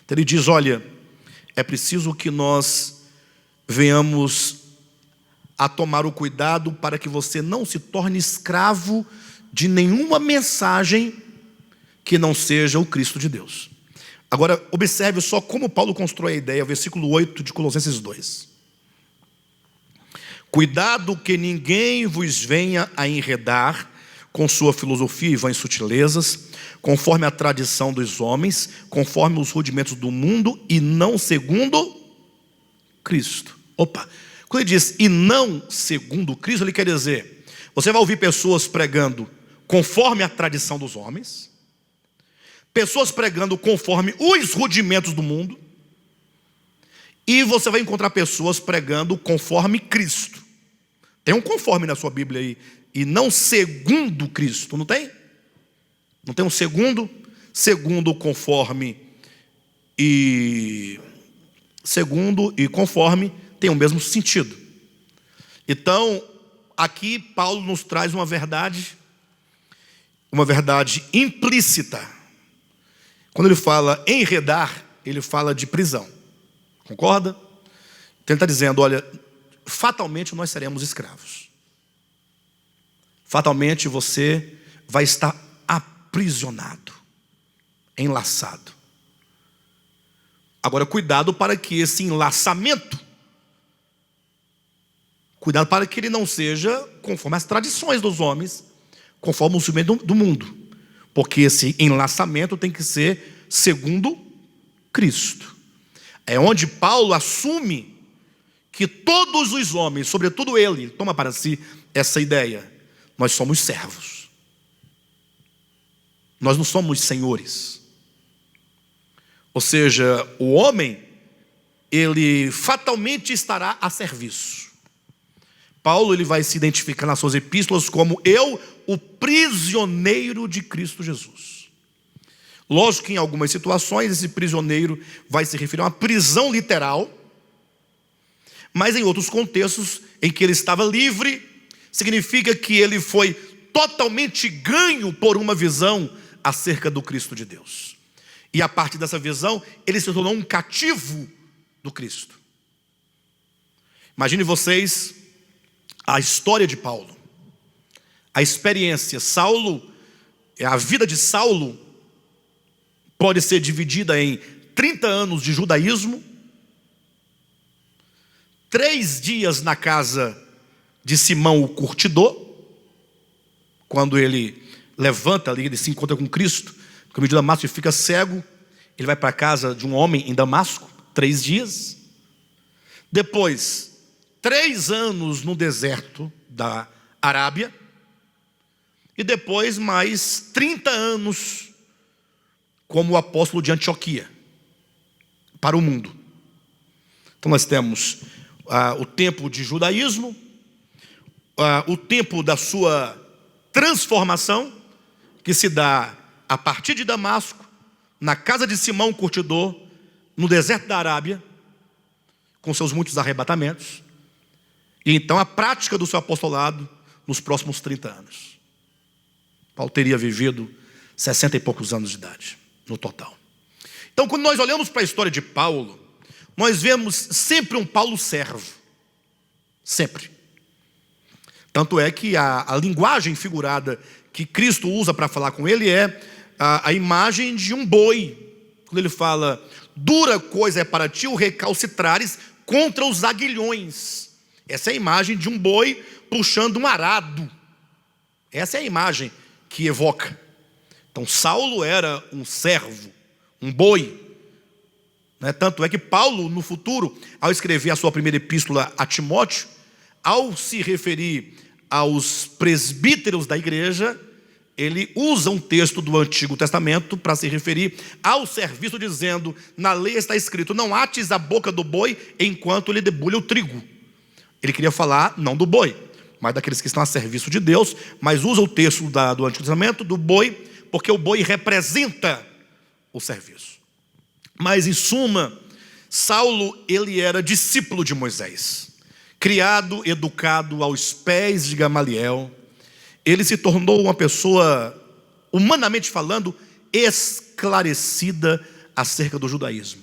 Então ele diz, olha, é preciso que nós venhamos a tomar o cuidado para que você não se torne escravo de nenhuma mensagem que não seja o Cristo de Deus. Agora, observe só como Paulo constrói a ideia, versículo 8 de Colossenses 2. Cuidado que ninguém vos venha a enredar com sua filosofia e vãs sutilezas, conforme a tradição dos homens, conforme os rudimentos do mundo e não segundo Cristo. Quando ele diz e não segundo Cristo, ele quer dizer, você vai ouvir pessoas pregando conforme a tradição dos homens, pessoas pregando conforme os rudimentos do mundo, e você vai encontrar pessoas pregando conforme Cristo. Tem um conforme na sua Bíblia aí, e não segundo Cristo, não tem? Não tem um segundo? Segundo, conforme e conforme tem o mesmo sentido. Então, aqui Paulo nos traz uma verdade implícita. Quando ele fala enredar, ele fala de prisão. Concorda? Então ele está dizendo, olha, fatalmente nós seremos escravos. Fatalmente você vai estar aprisionado, enlaçado. Agora, cuidado para que esse enlaçamento, cuidado para que ele não seja conforme as tradições dos homens, conforme o movimento do mundo. Porque esse enlaçamento tem que ser segundo Cristo. É onde Paulo assume que todos os homens, sobretudo ele, toma para si essa ideia. Nós somos servos. Nós não somos senhores. Ou seja, o homem ele fatalmente estará a serviço. Paulo ele vai se identificar nas suas epístolas como eu, o prisioneiro de Cristo Jesus. Lógico que em algumas situações esse prisioneiro vai se referir a uma prisão literal, mas em outros contextos em que ele estava livre, significa que ele foi totalmente ganho por uma visão acerca do Cristo de Deus. E a partir dessa visão, ele se tornou um cativo do Cristo. Imagine vocês a história de Paulo, a experiência. A vida de Saulo pode ser dividida em 30 anos de judaísmo, 3 dias na casa de Simão o curtidor, quando ele levanta ali, ele se encontra com Cristo, no caminho de Damasco ele fica cego, ele vai para a casa de um homem em Damasco, 3 dias. Depois, 3 anos no deserto da Arábia. E depois mais 30 anos como apóstolo de Antioquia, para o mundo. Então nós temos o tempo de judaísmo, o tempo da sua transformação, que se dá a partir de Damasco, na casa de Simão o curtidor, no deserto da Arábia, com seus muitos arrebatamentos, e então a prática do seu apostolado nos próximos 30 anos. Paulo teria vivido 60 e poucos anos de idade, no total. Então, quando nós olhamos para a história de Paulo, nós vemos sempre um Paulo servo. Sempre. Tanto é que a linguagem figurada que Cristo usa para falar com ele é a imagem de um boi. Quando ele fala, dura coisa é para ti o recalcitrares contra os aguilhões. Essa é a imagem de um boi puxando um arado. Essa é a imagem que evoca. Então Saulo era um servo, um boi. Tanto é que Paulo, no futuro, ao escrever a sua primeira epístola a Timóteo, ao se referir aos presbíteros da igreja, ele usa um texto do Antigo Testamento para se referir ao serviço, dizendo, na lei está escrito, não ates a boca do boi enquanto ele debulha o trigo. Ele queria falar não do boi, mas daqueles que estão a serviço de Deus, mas usa o texto do Antigo Testamento, do boi, porque o boi representa o serviço. Mas em suma, Saulo, ele era discípulo de Moisés, criado, educado aos pés de Gamaliel. Ele se tornou uma pessoa, humanamente falando, esclarecida acerca do judaísmo.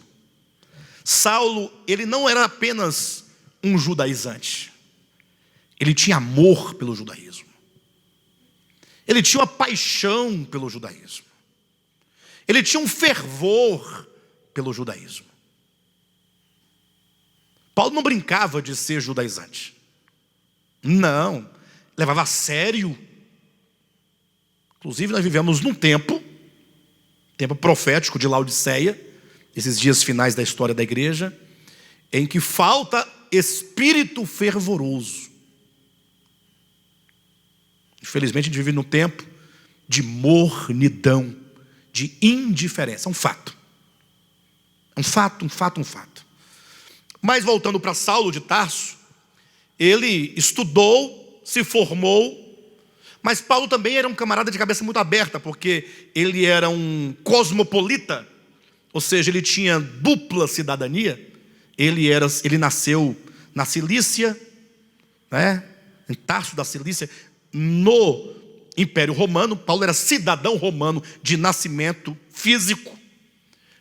Saulo, ele não era apenas um judaizante. Ele tinha amor pelo judaísmo. Ele tinha uma paixão pelo judaísmo. Ele tinha um fervor pelo judaísmo. Paulo não brincava de ser judaizante. Não, levava a sério. Inclusive nós vivemos num tempo profético de Laodiceia, esses dias finais da história da igreja, em que falta espírito fervoroso. Infelizmente a gente vive num tempo de mornidão, de indiferença. É um fato. É um fato. Mas voltando para Saulo de Tarso, ele estudou, se formou, mas Paulo também era um camarada de cabeça muito aberta, porque ele era um cosmopolita, ou seja, ele tinha dupla cidadania. Ele nasceu na Cilícia, em Tarso da Cilícia, no Império Romano. Paulo era cidadão romano de nascimento físico,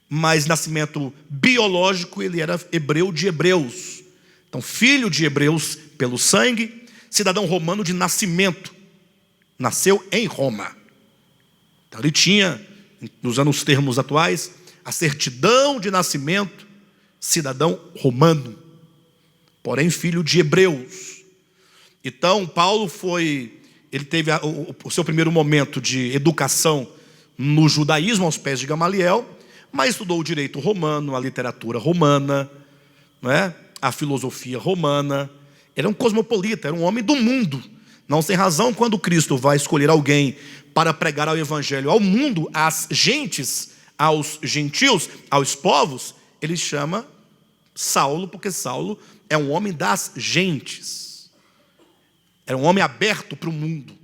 mas nascimento biológico, ele era hebreu de hebreus. Então, filho de hebreus pelo sangue, cidadão romano de nascimento. Nasceu em Roma. Então, ele tinha, usando os termos atuais, a certidão de nascimento, cidadão romano, porém filho de hebreus. Então, Paulo ele teve o seu primeiro momento de educação no judaísmo, aos pés de Gamaliel, mas estudou o direito romano, a literatura romana, a filosofia romana. Ele era um cosmopolita, era um homem do mundo. Não sem razão, quando Cristo vai escolher alguém para pregar o evangelho ao mundo, às gentes, aos gentios, aos povos, ele chama Saulo, porque Saulo é um homem das gentes, era um homem aberto para o mundo.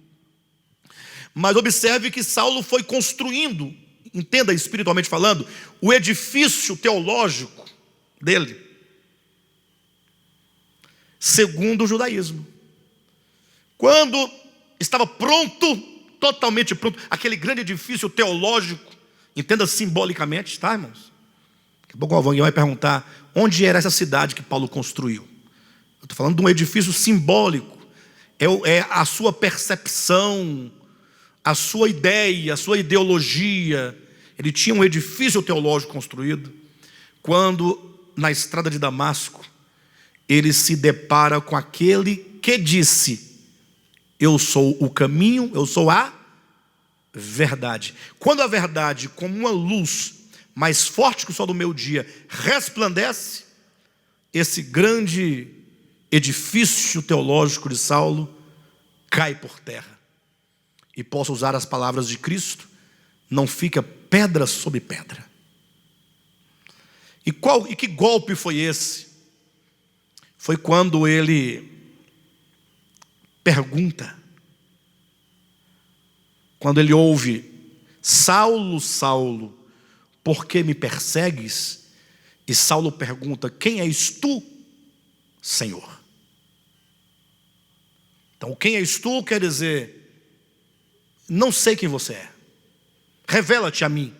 Mas observe que Saulo foi construindo, entenda espiritualmente falando, o edifício teológico dele, segundo o judaísmo. Quando estava pronto, totalmente pronto, aquele grande edifício teológico, entenda simbolicamente, tá, irmãos? Daqui a pouco alguém vai perguntar onde era essa cidade que Paulo construiu. Eu estou falando de um edifício simbólico, é a sua percepção, a sua ideia, a sua ideologia. Ele tinha um edifício teológico construído, quando na estrada de Damasco ele se depara com aquele que disse: eu sou o caminho, eu sou a verdade. Quando a verdade, como uma luz mais forte que o sol do meio-dia, resplandece, esse grande edifício teológico de Saulo cai por terra. E posso usar as palavras de Cristo: não fica pedra sobre pedra. E que golpe foi esse? Foi quando ele pergunta, quando ele ouve: Saulo, Saulo, por que me persegues? E Saulo pergunta: quem és tu, Senhor? Então, quem és tu quer dizer: não sei quem você é, revela-te a mim.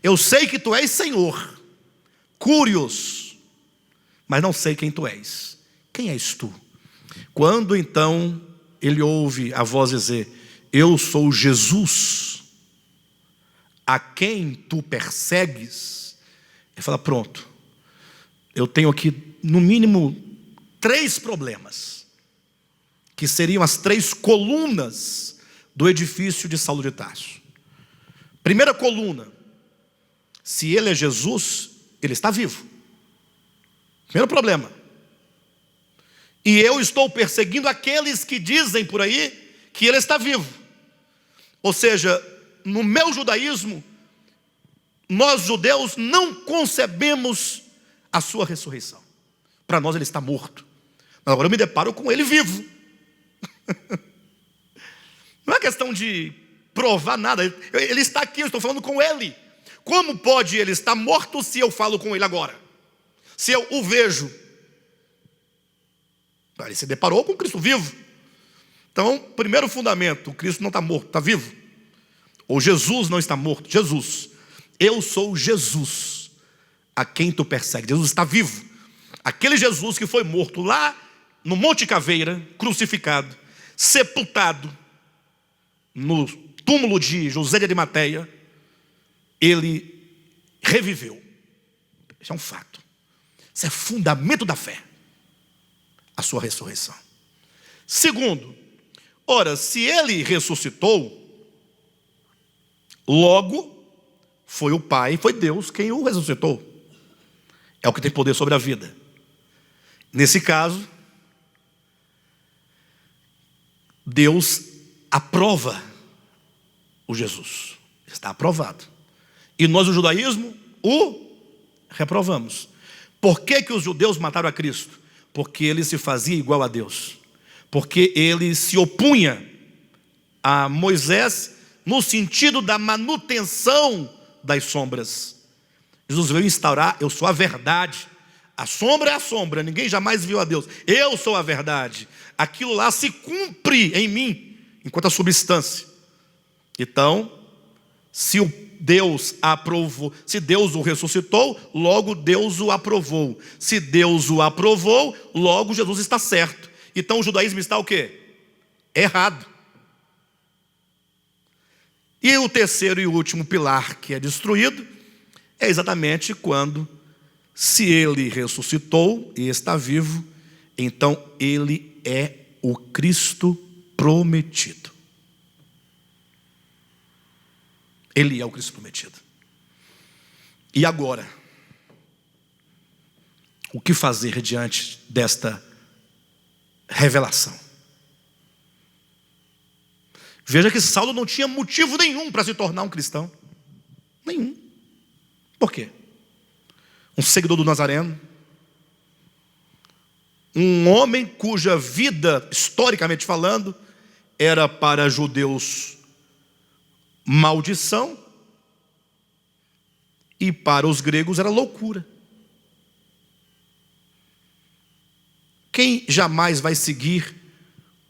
Eu sei que tu és Senhor, Curios, mas não sei quem tu és. Quem és tu? Quando então ele ouve a voz dizer: eu sou Jesus, a quem tu persegues, ele fala: pronto, eu tenho aqui no mínimo 3 problemas, que seriam as 3 colunas do edifício de Saulo de Tarso. Primeira coluna: se ele é Jesus, ele está vivo. Primeiro problema. E eu estou perseguindo aqueles que dizem por aí que ele está vivo. Ou seja, no meu judaísmo, nós judeus não concebemos a sua ressurreição. Para nós ele está morto. Mas agora eu me deparo com ele vivo. Não é questão de provar nada. Ele está aqui, eu estou falando com ele. Como pode ele estar morto se eu falo com ele agora? Se eu o vejo? Ele se deparou com Cristo vivo. Então, primeiro fundamento: o Cristo não está morto, está vivo. Ou Jesus não está morto. Jesus: eu sou Jesus, a quem tu persegues. Jesus está vivo. Aquele Jesus que foi morto lá no Monte Caveira, crucificado, sepultado no túmulo de José de Arimateia, ele reviveu. Isso é um fato. Isso é fundamento da fé, a sua ressurreição. Segundo, ora, se ele ressuscitou, logo foi o Pai, foi Deus quem o ressuscitou. É o que tem poder sobre a vida. Nesse caso, Deus aprova o Jesus. Está aprovado. E nós, o judaísmo, o reprovamos. Por que os judeus mataram a Cristo? Porque ele se fazia igual a Deus. Porque ele se opunha a Moisés no sentido da manutenção das sombras. Jesus veio instaurar: eu sou a verdade. A sombra é a sombra, ninguém jamais viu a Deus. Eu sou a verdade. Aquilo lá se cumpre em mim, enquanto a substância. Então, se Deus aprovou, se Deus o ressuscitou, logo Deus o aprovou. Se Deus o aprovou, logo Jesus está certo. Então o judaísmo está o quê? Errado. E o terceiro e último pilar que é destruído é exatamente quando, se ele ressuscitou e está vivo, então ele é o Cristo prometido. Ele é o Cristo prometido. E agora, o que fazer diante desta revelação? Veja que Saulo não tinha motivo nenhum para se tornar um cristão. Nenhum. Por quê? um seguidor do Nazareno, um homem cuja vida, historicamente falando, era para judeus maldição e para os gregos era loucura. Quem jamais vai seguir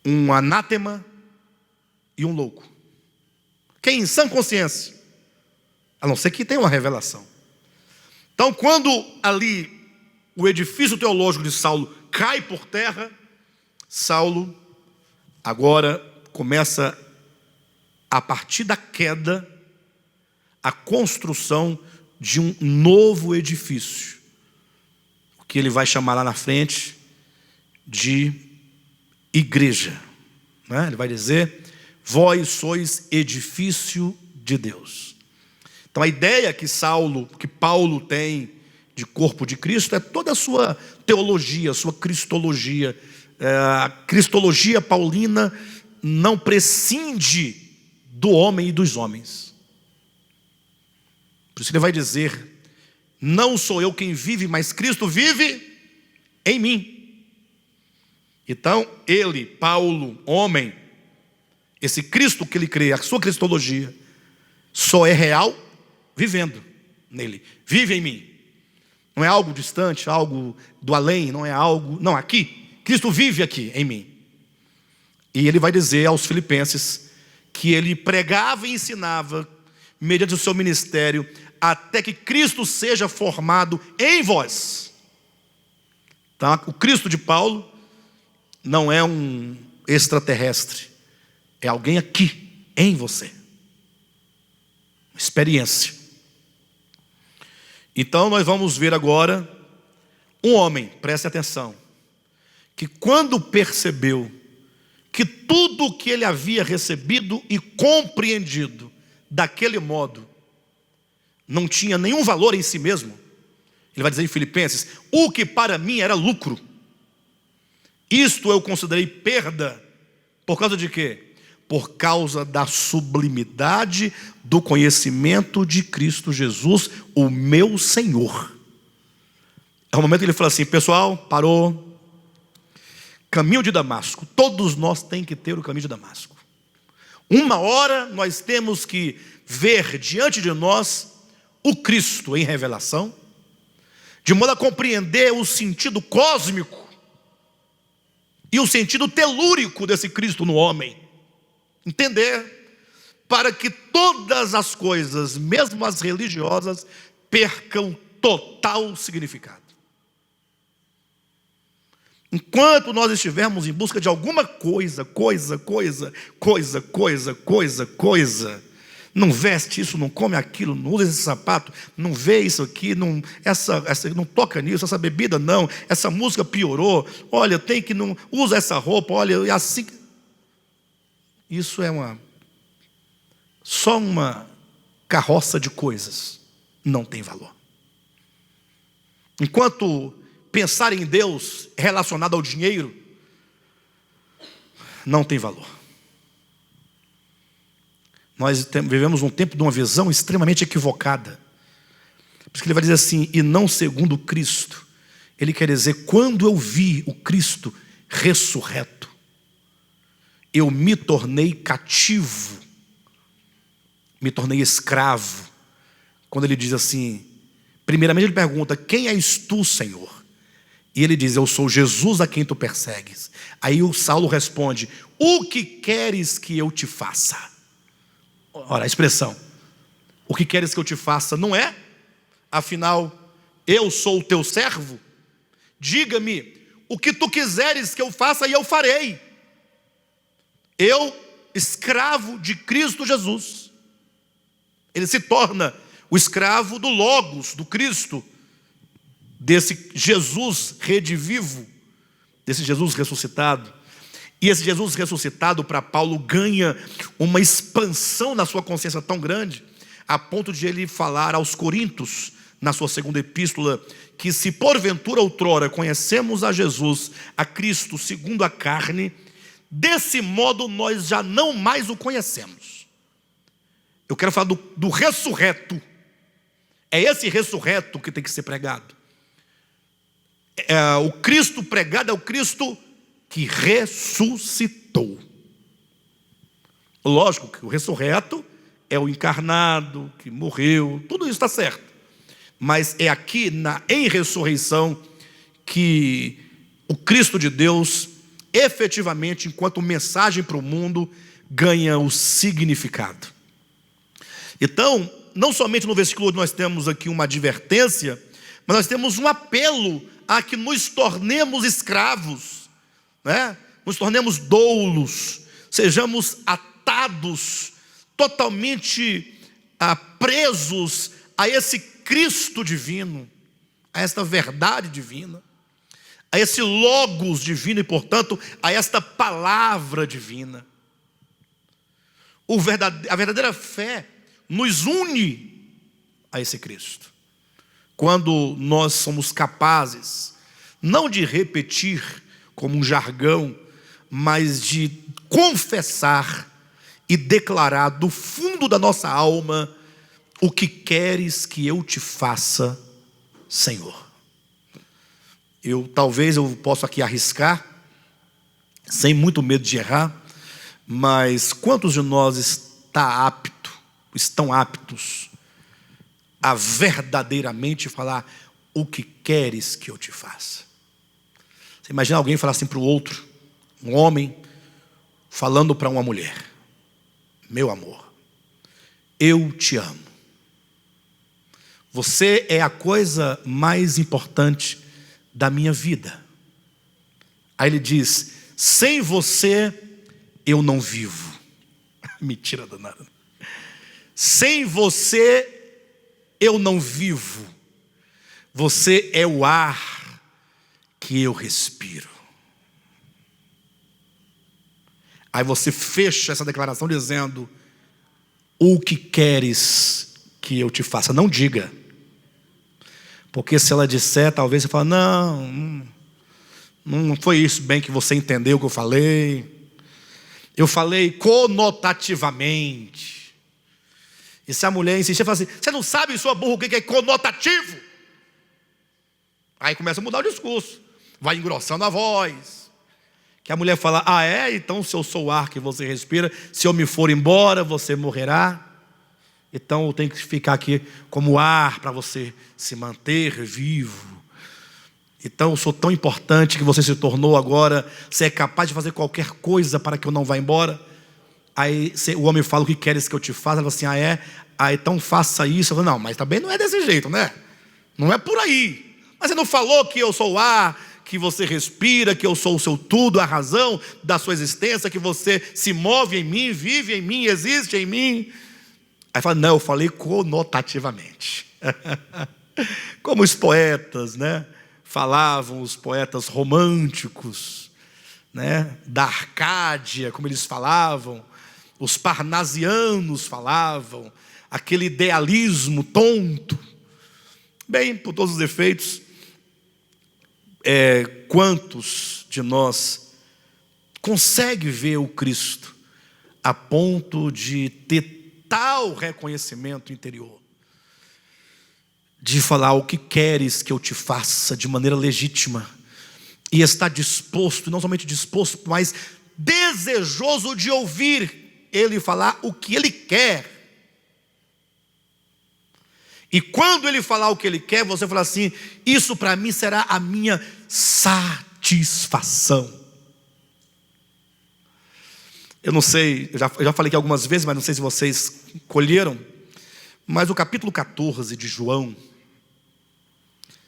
um anátema e um louco? Quem em sã consciência? A não ser que tenha uma revelação. Então, quando ali o edifício teológico de Saulo cai por terra, Saulo agora começa, a partir da queda, a construção de um novo edifício, o que ele vai chamar lá na frente de igreja, né? Ele vai dizer: vós sois edifício de Deus. Então a ideia que Paulo tem de corpo de Cristo é toda a sua teologia, a sua cristologia. A cristologia paulina não prescinde do homem e dos homens. Por isso ele vai dizer: não sou eu quem vive, mas Cristo vive em mim. Então ele, Paulo, homem, esse Cristo que ele crê, a sua cristologia, só é real vivendo nele, vive em mim. Não é algo distante, algo do além, não é algo... Não, aqui, Cristo vive aqui em mim. E ele vai dizer aos filipenses que ele pregava e ensinava, mediante o seu ministério, até que Cristo seja formado em vós. Tá? O Cristo de Paulo não é um extraterrestre, é alguém aqui, em você. Experiência. Então nós vamos ver agora um homem, preste atenção, que quando percebeu que tudo o que ele havia recebido e compreendido daquele modo não tinha nenhum valor em si mesmo, ele vai dizer em Filipenses: o que para mim era lucro, isto eu considerei perda. Por causa de quê? Por causa da sublimidade do conhecimento de Cristo Jesus, o meu Senhor. É o momento que ele fala assim: pessoal, parou. Caminho de Damasco. Todos nós temos que ter o caminho de Damasco. Uma hora nós temos que ver diante de nós o Cristo em revelação, de modo a compreender o sentido cósmico e o sentido telúrico desse Cristo no homem. Entender, para que todas as coisas, mesmo as religiosas, percam total significado. Enquanto nós estivermos em busca de alguma coisa, não veste isso, não come aquilo, não usa esse sapato, não vê isso aqui, não toca nisso, essa bebida não, essa música piorou, olha, tem que não usa essa roupa, olha, é assim. Isso é só uma carroça de coisas, não tem valor. Enquanto pensar em Deus relacionado ao dinheiro, não tem valor. Nós vivemos um tempo de uma visão extremamente equivocada. Por isso que ele vai dizer assim: e não segundo Cristo. Ele quer dizer, quando eu vi o Cristo ressurreto, eu me tornei cativo, me tornei escravo. Quando ele diz assim, primeiramente ele pergunta: quem és tu, Senhor? E ele diz: eu sou Jesus a quem tu persegues. Aí o Saulo responde: o que queres que eu te faça? Ora, a expressão, o que queres que eu te faça, não é? Afinal, eu sou o teu servo. Diga-me o que tu quiseres que eu faça e eu farei. Eu, escravo de Cristo Jesus. Ele se torna o escravo do Logos, do Cristo, desse Jesus redivivo, desse Jesus ressuscitado. E esse Jesus ressuscitado para Paulo ganha uma expansão na sua consciência tão grande, a ponto de ele falar aos Coríntios, na sua segunda epístola, que se porventura outrora conhecemos a Jesus, a Cristo segundo a carne, desse modo nós já não mais o conhecemos. Eu quero falar do ressurreto. É esse ressurreto que tem que ser pregado. O Cristo pregado é o Cristo que ressuscitou. Lógico que o ressurreto é o encarnado, que morreu, tudo isso está certo. Mas é aqui em ressurreição que o Cristo de Deus, efetivamente, enquanto mensagem para o mundo, ganha o significado. Então, não somente no versículo 8 nós temos aqui uma advertência, mas nós temos um apelo a que nos tornemos escravos, né? Nos tornemos doulos, sejamos atados, totalmente presos a esse Cristo divino, a esta verdade divina, a esse logos divino e, portanto, a esta palavra divina. A verdadeira fé nos une a esse Cristo. Quando nós somos capazes, não de repetir como um jargão, mas de confessar e declarar do fundo da nossa alma: o que queres que eu te faça, Senhor? Talvez eu possa aqui arriscar, sem muito medo de errar, mas quantos de nós estão aptos a verdadeiramente falar: o que queres que eu te faça? Você imagina alguém falar assim para o outro, um homem falando para uma mulher: meu amor, eu te amo. Você é a coisa mais importante da minha vida. Aí ele diz: sem você eu não vivo. Mentira danada. Sem você eu não vivo. Você é o ar que eu respiro. Aí você fecha essa declaração dizendo: o que queres que eu te faça? Não diga. Porque se ela disser, talvez você fale: não foi isso bem que você entendeu o que eu falei. Eu falei conotativamente. E se a mulher insistir e falar assim: você não sabe, sua burra, o que é conotativo? Aí começa a mudar o discurso, vai engrossando a voz. Que a mulher fala: ah é? Então se eu sou o ar que você respira, se eu me for embora, você morrerá. Então eu tenho que ficar aqui como ar para você se manter vivo. Então eu sou tão importante que você se tornou agora. Você é capaz de fazer qualquer coisa para que eu não vá embora. Aí o homem fala: o que queres que eu te faça? Ela fala assim: ah é? Ah, então faça isso. Eu falo: não, mas também não é desse jeito, né? Não é por aí. Mas você não falou que eu sou o ar que você respira, que eu sou o seu tudo, a razão da sua existência, que você se move em mim, vive em mim, existe em mim? Aí fala: não, eu falei conotativamente. Como os poetas, né? Falavam, os poetas românticos, né? Da Arcádia, como eles falavam. Os parnasianos falavam, aquele idealismo tonto. Bem, por todos os efeitos, quantos de nós consegue ver o Cristo a ponto de ter tal reconhecimento interior, de falar: o que queres que eu te faça, de maneira legítima, e está disposto, não somente disposto, mas desejoso de ouvir ele falar o que ele quer. E quando ele falar o que ele quer, você fala assim: isso para mim será a minha satisfação. Eu não sei, eu já falei aqui algumas vezes, mas não sei se vocês colheram, mas o capítulo 14 de João,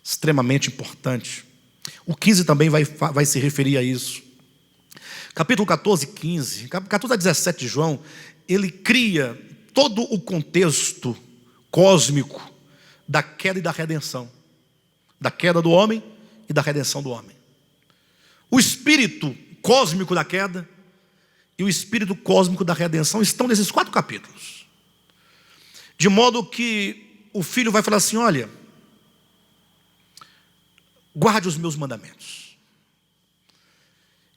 extremamente importante. O 15 também vai se referir a isso. Capítulo 14, 15, 14 a 17 de João, ele cria todo o contexto cósmico da queda e da redenção. Da queda do homem e da redenção do homem. O espírito cósmico da queda e o espírito cósmico da redenção estão nesses 4 capítulos. De modo que o filho vai falar assim: olha, guarde os meus mandamentos.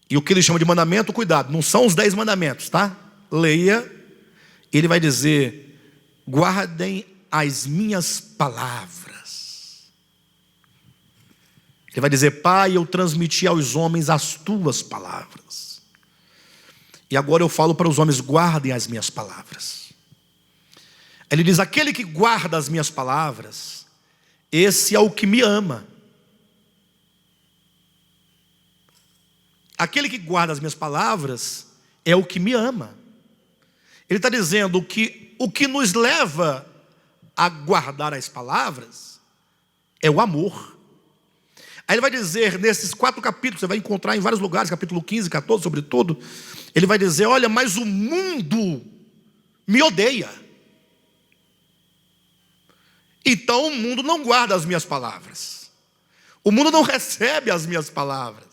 E o que ele chama de mandamento, cuidado, não são os 10 mandamentos, tá? Leia, ele vai dizer: guardem as minhas palavras. Ele vai dizer: Pai, eu transmiti aos homens as tuas palavras. E agora eu falo para os homens: guardem as minhas palavras. Ele diz: aquele que guarda as minhas palavras, esse é o que me ama. Aquele que guarda as minhas palavras é o que me ama. Ele está dizendo que o que nos leva a guardar as palavras é o amor. Aí ele vai dizer, nesses 4 capítulos, você vai encontrar em vários lugares, capítulo 15, 14, sobretudo, ele vai dizer: olha, mas o mundo me odeia. Então o mundo não guarda as minhas palavras. O mundo não recebe as minhas palavras.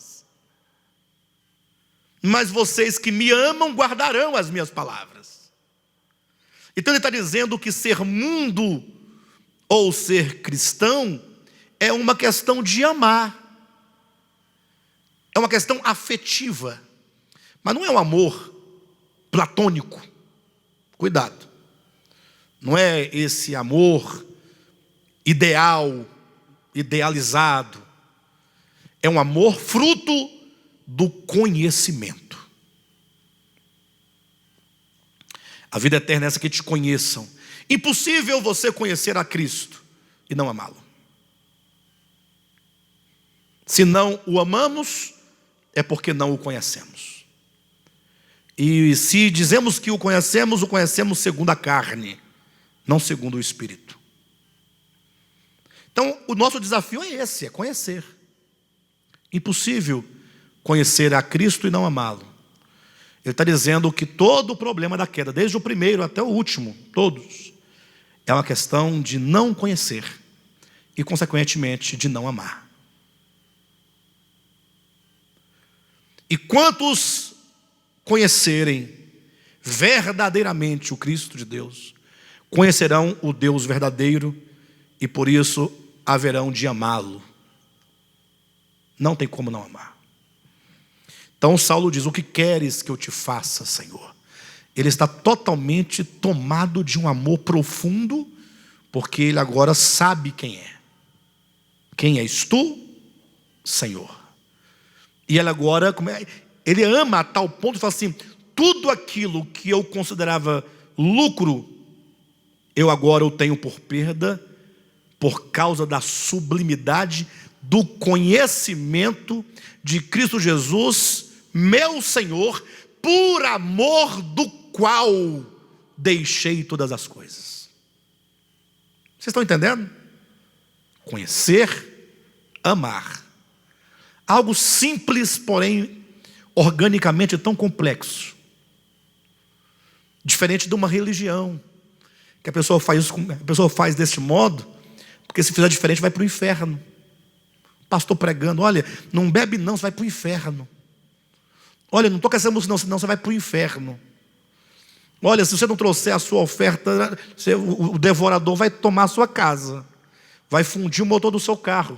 Mas vocês que me amam guardarão as minhas palavras. Então ele está dizendo que ser mundo ou ser cristão é uma questão de amar. É uma questão afetiva. Mas não é um amor platônico. Cuidado. Não é esse amor ideal, idealizado. É um amor fruto do conhecimento. A vida eterna é essa, que te conheçam. Impossível você conhecer a Cristo e não amá-lo. Se não o amamos, é porque não o conhecemos. E se dizemos que o conhecemos segundo a carne, não segundo o Espírito. Então, o nosso desafio é esse, é conhecer. Impossível conhecer a Cristo e não amá-lo. Ele está dizendo que todo o problema da queda, desde o primeiro até o último, todos, é uma questão de não conhecer e, consequentemente, de não amar. E quantos conhecerem verdadeiramente o Cristo de Deus, conhecerão o Deus verdadeiro e, por isso, haverão de amá-lo. Não tem como não amar. Então Saulo diz: o que queres que eu te faça, Senhor? Ele está totalmente tomado de um amor profundo, porque ele agora sabe quem é. Quem és tu, Senhor? E ele agora, ele ama a tal ponto de falar assim: tudo aquilo que eu considerava lucro, eu agora o tenho por perda, por causa da sublimidade do conhecimento de Cristo Jesus, meu Senhor, por amor do qual deixei todas as coisas. Vocês estão entendendo? Conhecer, amar. Algo simples, porém organicamente tão complexo. Diferente de uma religião, que a pessoa faz deste modo, porque se fizer diferente vai para o inferno. Pastor pregando: olha, não bebe não, você vai para o inferno. Olha, não toca essa música não, senão você vai para o inferno. Olha, se você não trouxer a sua oferta, o devorador vai tomar a sua casa, vai fundir o motor do seu carro.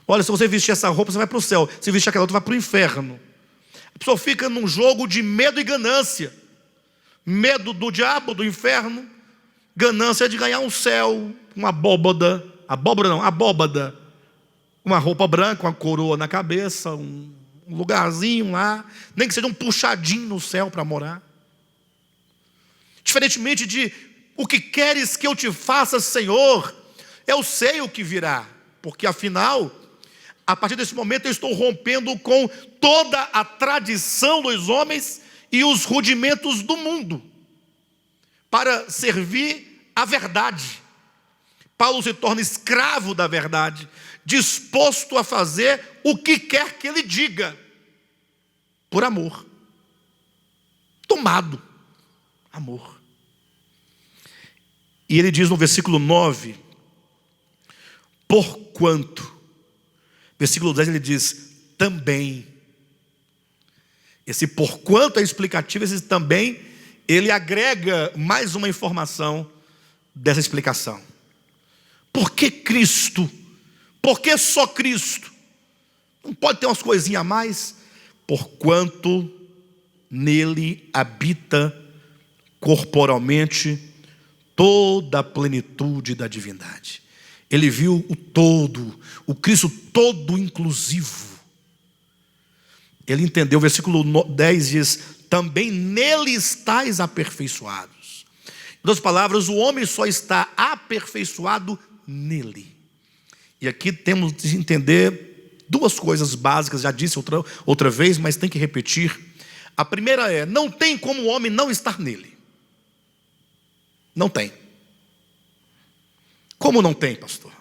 Olha, se você vestir essa roupa, você vai para o céu. Se vestir aquela outra, vai para o inferno. A pessoa fica num jogo de medo e ganância. Medo do diabo, do inferno. Ganância de ganhar um céu, uma abóbada. Abóbada. Uma roupa branca, uma coroa na cabeça, um lugarzinho lá. Nem que seja um puxadinho no céu para morar. Diferentemente de: o que queres que eu te faça, Senhor? Eu sei o que virá. Porque afinal, a partir desse momento eu estou rompendo com toda a tradição dos homens e os rudimentos do mundo, para servir a verdade. Paulo se torna escravo da verdade, disposto a fazer o que quer que ele diga, por amor. Tomado, amor. E ele diz no versículo 9, porquanto. Versículo 10 ele diz: também. Esse porquanto é explicativo, esse também, ele agrega mais uma informação dessa explicação. Por que Cristo? Por que só Cristo? Não pode ter umas coisinhas a mais? Porquanto nele habita corporalmente toda a plenitude da divindade. Ele viu o todo, o Cristo todo inclusivo. Ele entendeu, o versículo 10 diz: também nele estáis aperfeiçoados. Em outras palavras, o homem só está aperfeiçoado nele. E aqui temos de entender duas coisas básicas, já disse outra vez, mas tem que repetir. A primeira é: não tem como o homem não estar nele. Não tem. Como não tem, pastor?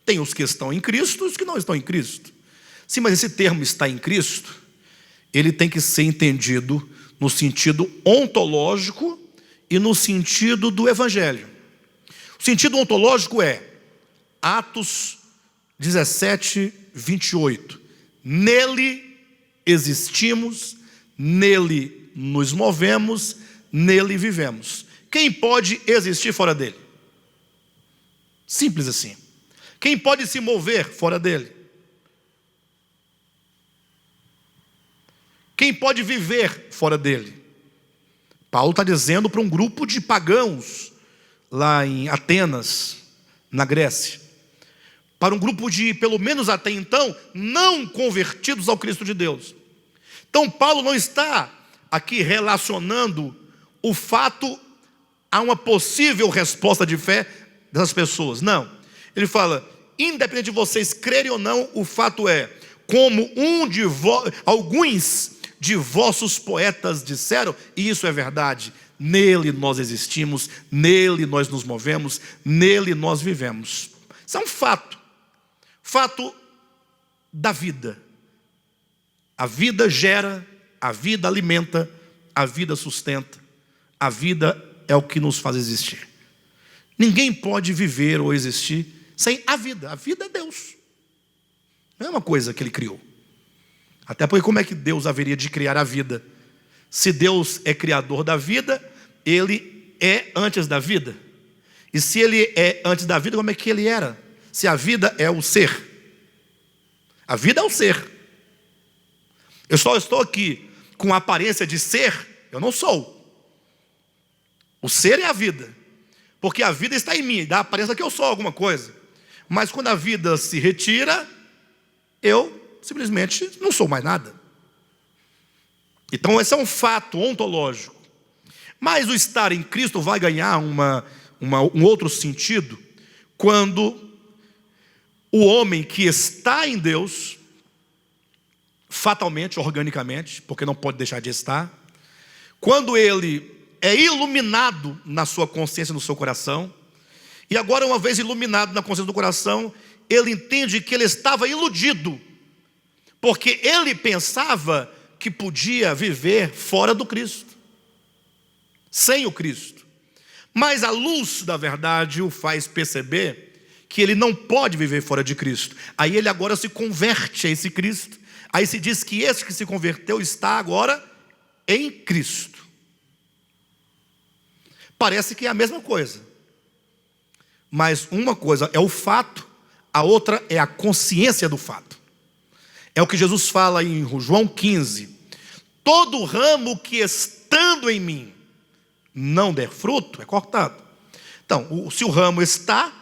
Tem os que estão em Cristo e os que não estão em Cristo. Sim, mas esse termo está em Cristo, ele tem que ser entendido no sentido ontológico e no sentido do Evangelho. O sentido ontológico é Atos 17, 28. Nele existimos, nele nos movemos, nele vivemos. Quem pode existir fora dele? Simples assim. Quem pode se mover fora dele? Quem pode viver fora dele? Paulo está dizendo para um grupo de pagãos lá em Atenas, na Grécia, para um grupo de, pelo menos até então, não convertidos ao Cristo de Deus. Então Paulo não está aqui relacionando o fato a uma possível resposta de fé das pessoas. Não. Ele fala: independente de vocês crerem ou não, o fato é, como alguns de vossos poetas disseram, e isso é verdade: nele nós existimos, nele nós nos movemos, nele nós vivemos. Isso é um fato. Fato da vida. A vida gera, a vida alimenta, a vida sustenta, a vida é o que nos faz existir. Ninguém pode viver ou existir sem a vida. A vida é Deus. Não é uma coisa que Ele criou. Até porque como é que Deus haveria de criar a vida? Se Deus é criador da vida, Ele é antes da vida. E se Ele é antes da vida, como é que Ele era? Se a vida é o ser. A vida é o ser. Eu só estou aqui com a aparência de ser, eu não sou. O ser é a vida. Porque a vida está em mim, dá a aparência que eu sou alguma coisa. Mas quando a vida se retira, eu simplesmente não sou mais nada. Então esse é um fato ontológico. Mas o estar em Cristo vai ganhar um outro sentido quando o homem que está em Deus, fatalmente, organicamente, porque não pode deixar de estar, quando ele é iluminado na sua consciência, no seu coração, e agora, uma vez iluminado na consciência do coração, ele entende que ele estava iludido, porque ele pensava que podia viver fora do Cristo, sem o Cristo. Mas a luz da verdade o faz perceber que ele não pode viver fora de Cristo. Aí ele agora se converte a esse Cristo. Aí se diz que esse que se converteu está agora em Cristo. Parece que é a mesma coisa. Mas uma coisa é o fato, a outra é a consciência do fato. É o que Jesus fala em João 15. Todo ramo que estando em mim não der fruto, é cortado. Então, se o ramo está,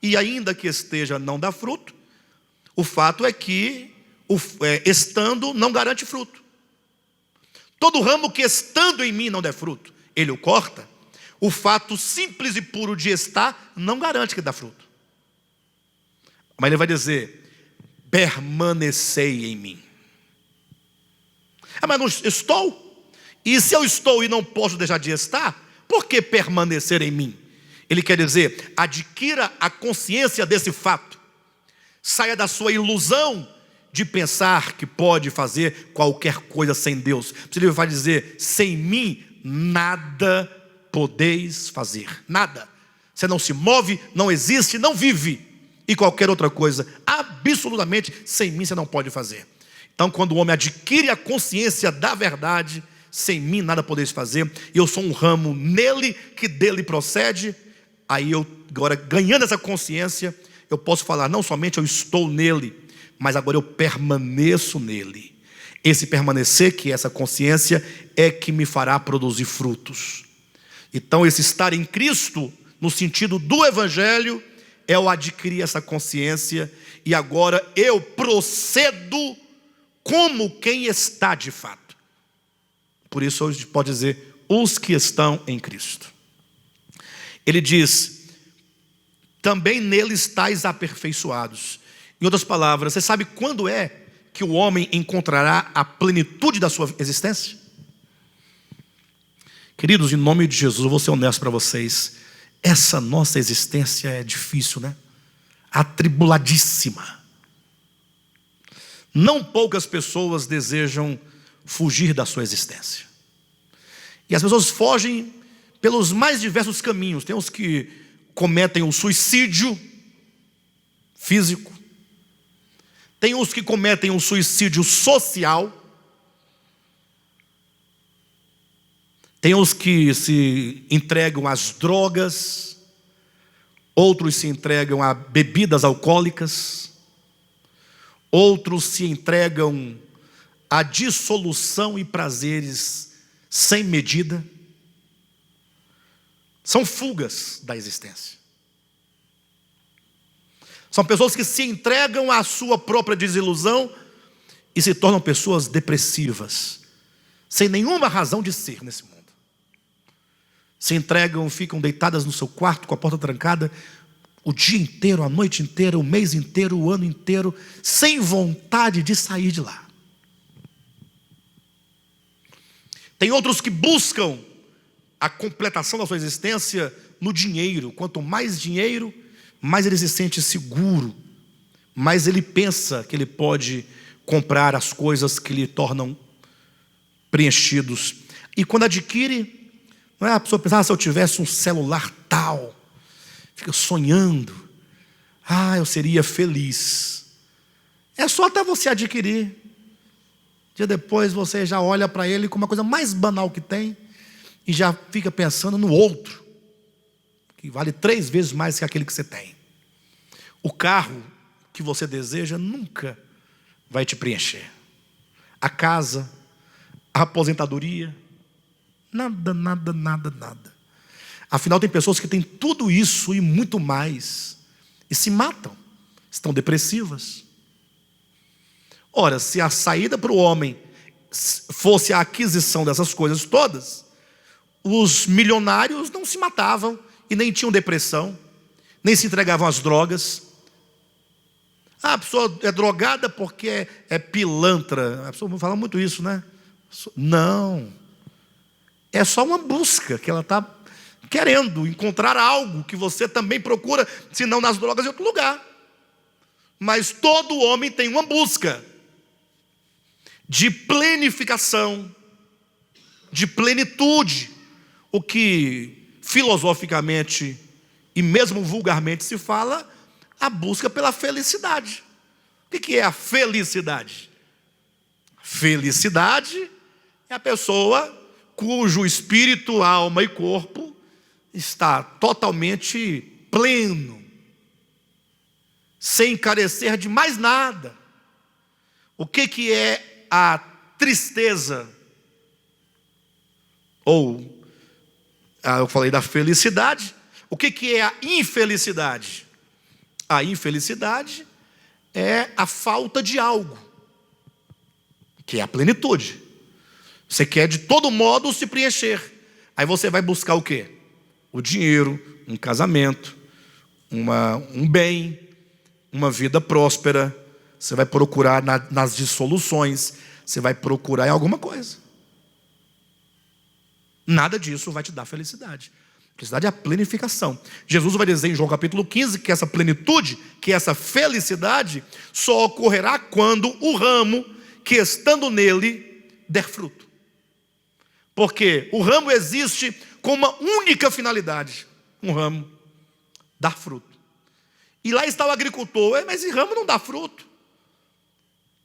e ainda que esteja não dá fruto, o fato é que estando não garante fruto. Todo ramo que estando em mim não der fruto, ele o corta. O fato simples e puro de estar não garante que dá fruto. Mas ele vai dizer: permanecei em mim. Mas não estou? E se eu estou e não posso deixar de estar, por que permanecer em mim? Ele quer dizer, adquira a consciência desse fato. Saia da sua ilusão de pensar que pode fazer qualquer coisa sem Deus. Ele vai dizer: sem mim nada podeis fazer. Nada. Você não se move, não existe, não vive. E qualquer outra coisa, absolutamente, sem mim você não pode fazer. Então, quando o homem adquire a consciência da verdade, sem mim nada podeis fazer, e eu sou um ramo nele, que dele procede, aí eu, agora ganhando essa consciência, eu posso falar: não somente eu estou nele, mas agora eu permaneço nele. Esse permanecer, que é essa consciência, é que me fará produzir frutos. Então esse estar em Cristo, no sentido do Evangelho, é o adquirir essa consciência, e agora eu procedo como quem está de fato. Por isso hoje pode dizer, os que estão em Cristo. Ele diz, também nele estáis aperfeiçoados. Em outras palavras, você sabe quando é que o homem encontrará a plenitude da sua existência? Queridos, em nome de Jesus, eu vou ser honesto para vocês. Essa nossa existência é difícil, né? Atribuladíssima. Não poucas pessoas desejam fugir da sua existência. E as pessoas fogem pelos mais diversos caminhos. Tem os que cometem o suicídio físico. Tem os que cometem o suicídio social. Tem os que se entregam às drogas. Outros se entregam a bebidas alcoólicas. Outros se entregam à dissolução e prazeres sem medida. São fugas da existência. São pessoas que se entregam à sua própria desilusão e se tornam pessoas depressivas, sem nenhuma razão de ser nesse mundo. Se entregam, ficam deitadas no seu quarto com a porta trancada o dia inteiro, a noite inteira, o mês inteiro, o ano inteiro, sem vontade de sair de lá. Tem outros que buscam a completação da sua existência no dinheiro. Quanto mais dinheiro, mais ele se sente seguro, mais ele pensa que ele pode comprar as coisas que lhe tornam preenchidos. E quando adquire, não é? A pessoa pensa, se eu tivesse um celular tal, fica sonhando, eu seria feliz. É só até você adquirir. Dia depois você já olha para ele como a coisa mais banal que tem e já fica pensando no outro, que vale 3 vezes mais que aquele que você tem. O carro que você deseja nunca vai te preencher. A casa, a aposentadoria, nada. Afinal, tem pessoas que têm tudo isso e muito mais e se matam, estão depressivas. Ora, se a saída para o homem fosse a aquisição dessas coisas todas, os milionários não se matavam e nem tinham depressão, nem se entregavam às drogas. A pessoa é drogada porque é pilantra. A pessoa fala muito isso, né? Não. É só uma busca que ela está querendo encontrar algo que você também procura, se não nas drogas em outro lugar. Mas todo homem tem uma busca de plenificação, de plenitude, o que filosoficamente e mesmo vulgarmente se fala, a busca pela felicidade. O que é a felicidade? Felicidade é a pessoa cujo espírito, alma e corpo está totalmente pleno, sem carecer de mais nada. O que é a tristeza? Eu falei da felicidade. O que é a infelicidade? A infelicidade é a falta de algo, que é a plenitude. Você quer de todo modo se preencher. Aí você vai buscar o quê? O dinheiro, um casamento, um bem, uma vida próspera. Você vai procurar nas dissoluções, você vai procurar em alguma coisa. Nada disso vai te dar felicidade. Felicidade é a plenificação. Jesus vai dizer em João capítulo 15 que essa plenitude, que essa felicidade só ocorrerá quando o ramo que estando nele der fruto. Porque o ramo existe com uma única finalidade. Um ramo dar fruto. E lá está o agricultor, mas esse ramo não dá fruto.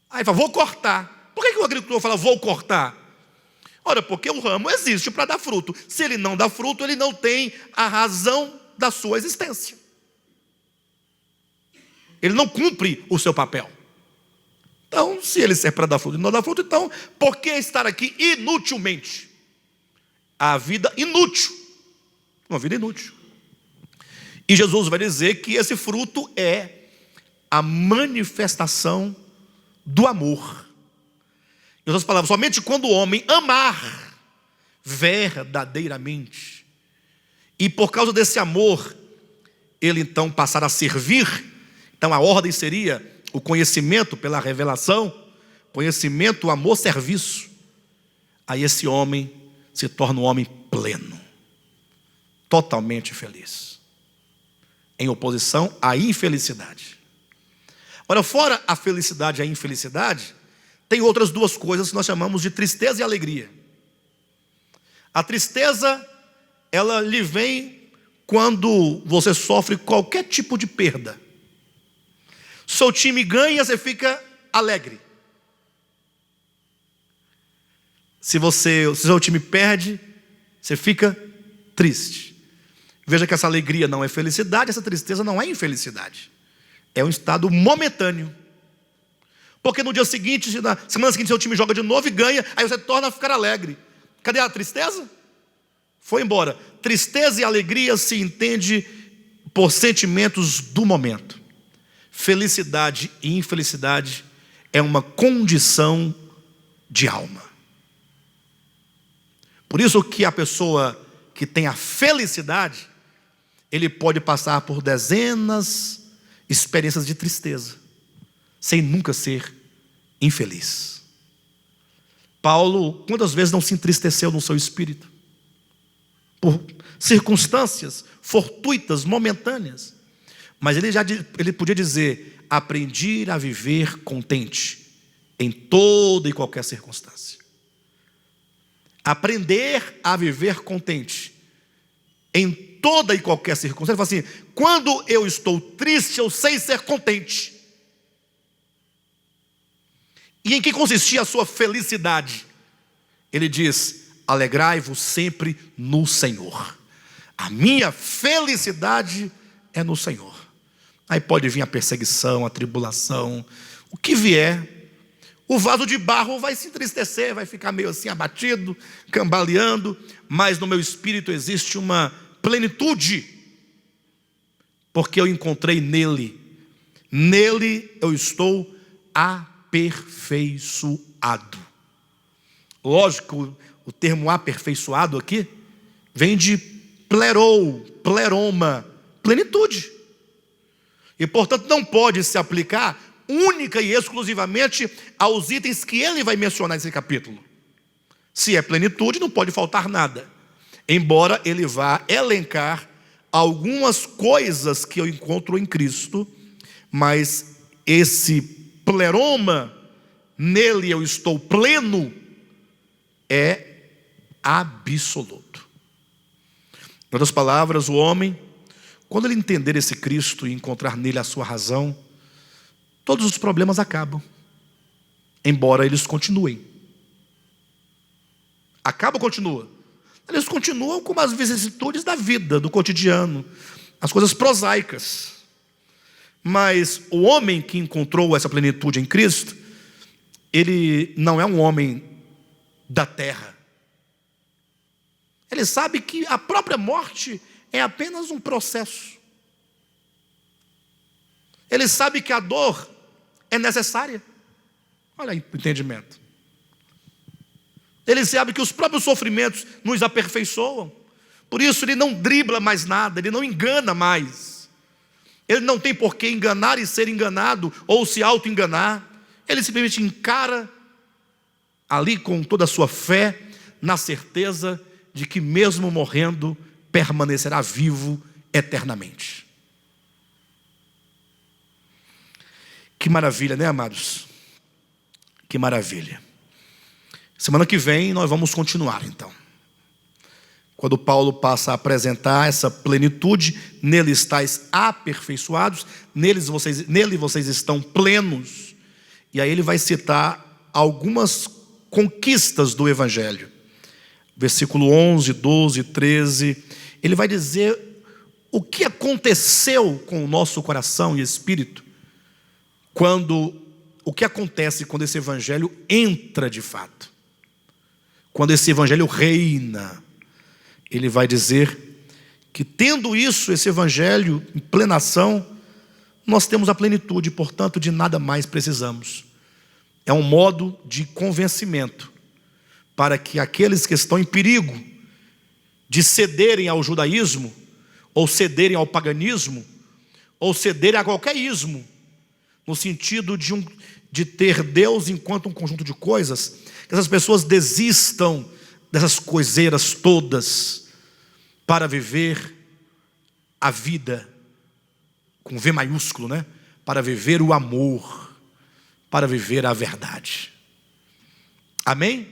Aí fala, vou cortar. Por que o agricultor fala, vou cortar? Ora, porque o ramo existe para dar fruto. Se ele não dá fruto, ele não tem a razão da sua existência. Ele não cumpre o seu papel. Então, se ele serve para dar fruto e não dá fruto, então, por que estar aqui inutilmente? A vida inútil uma vida inútil. E Jesus vai dizer que esse fruto é a manifestação do amor. Em outras palavras, somente quando o homem amar verdadeiramente, e por causa desse amor, ele então passar a servir. Então a ordem seria o conhecimento pela revelação, conhecimento, amor, serviço. Aí esse homem se torna um homem pleno, totalmente feliz, em oposição à infelicidade. Ora, fora a felicidade e a infelicidade, tem outras duas coisas que nós chamamos de tristeza e alegria. A tristeza, ela lhe vem quando você sofre qualquer tipo de perda. Seu time ganha, você fica alegre. Se seu time perde, você fica triste. Veja que essa alegria não é felicidade, essa tristeza não é infelicidade. É um estado momentâneo. Porque no dia seguinte, na semana seguinte, seu time joga de novo e ganha, aí você torna a ficar alegre. Cadê a tristeza? Foi embora. Tristeza e alegria se entende por sentimentos do momento. Felicidade e infelicidade é uma condição de alma. Por isso que a pessoa que tem a felicidade, ele pode passar por dezenas de experiências de tristeza, sem nunca ser infeliz. Paulo, quantas vezes não se entristeceu no seu espírito? Por circunstâncias fortuitas, momentâneas. Mas ele podia dizer: aprendi a viver contente em toda e qualquer circunstância. Aprender a viver contente em toda e qualquer circunstância. Ele fala assim: quando eu estou triste, eu sei ser contente. E em que consistia a sua felicidade? Ele diz: alegrai-vos sempre no Senhor. A minha felicidade é no Senhor. Aí pode vir a perseguição, a tribulação, o que vier. O vaso de barro vai se entristecer, vai ficar meio assim abatido, cambaleando, mas no meu espírito existe uma plenitude, porque eu encontrei nele. Nele eu estou aperfeiçoado. Lógico, o termo aperfeiçoado aqui vem de pleroma, plenitude. E portanto não pode se aplicar única e exclusivamente aos itens que ele vai mencionar nesse capítulo. Se é plenitude, não pode faltar nada. Embora ele vá elencar algumas coisas que eu encontro em Cristo, mas esse pleroma, nele eu estou pleno, é absoluto. Em outras palavras, o homem, quando ele entender esse Cristo e encontrar nele a sua razão, todos os problemas acabam, embora eles continuem. Acaba ou continua? Eles continuam como as vicissitudes da vida, do cotidiano, as coisas prosaicas. Mas o homem que encontrou essa plenitude em Cristo, ele não é um homem da terra. Ele sabe que a própria morte é apenas um processo. Ele sabe que a dor é necessária. Olha aí o entendimento. Ele sabe que os próprios sofrimentos nos aperfeiçoam. Por isso ele não dribla mais nada, ele não engana mais. Ele não tem por que enganar e ser enganado, ou se auto-enganar. Ele simplesmente encara ali com toda a sua fé, na certeza de que mesmo morrendo, permanecerá vivo eternamente. Que maravilha, né, amados? Que maravilha. Semana que vem nós vamos continuar então. Quando Paulo passa a apresentar essa plenitude, nele estáis aperfeiçoados, nele vocês estão plenos. E aí ele vai citar algumas conquistas do Evangelho. Versículo 11, 12, 13. Ele vai dizer o que aconteceu com o nosso coração e espírito, o que acontece quando esse Evangelho entra de fato. Quando esse Evangelho reina. Ele vai dizer que tendo isso, esse evangelho em plena ação, nós temos a plenitude, portanto de nada mais precisamos. É um modo de convencimento para que aqueles que estão em perigo de cederem ao judaísmo, ou cederem ao paganismo, ou cederem a qualquer ismo, no sentido de ter Deus enquanto um conjunto de coisas, que essas pessoas desistam dessas coiseiras todas para viver a vida com V maiúsculo, né? Para viver o amor, para viver a verdade. Amém?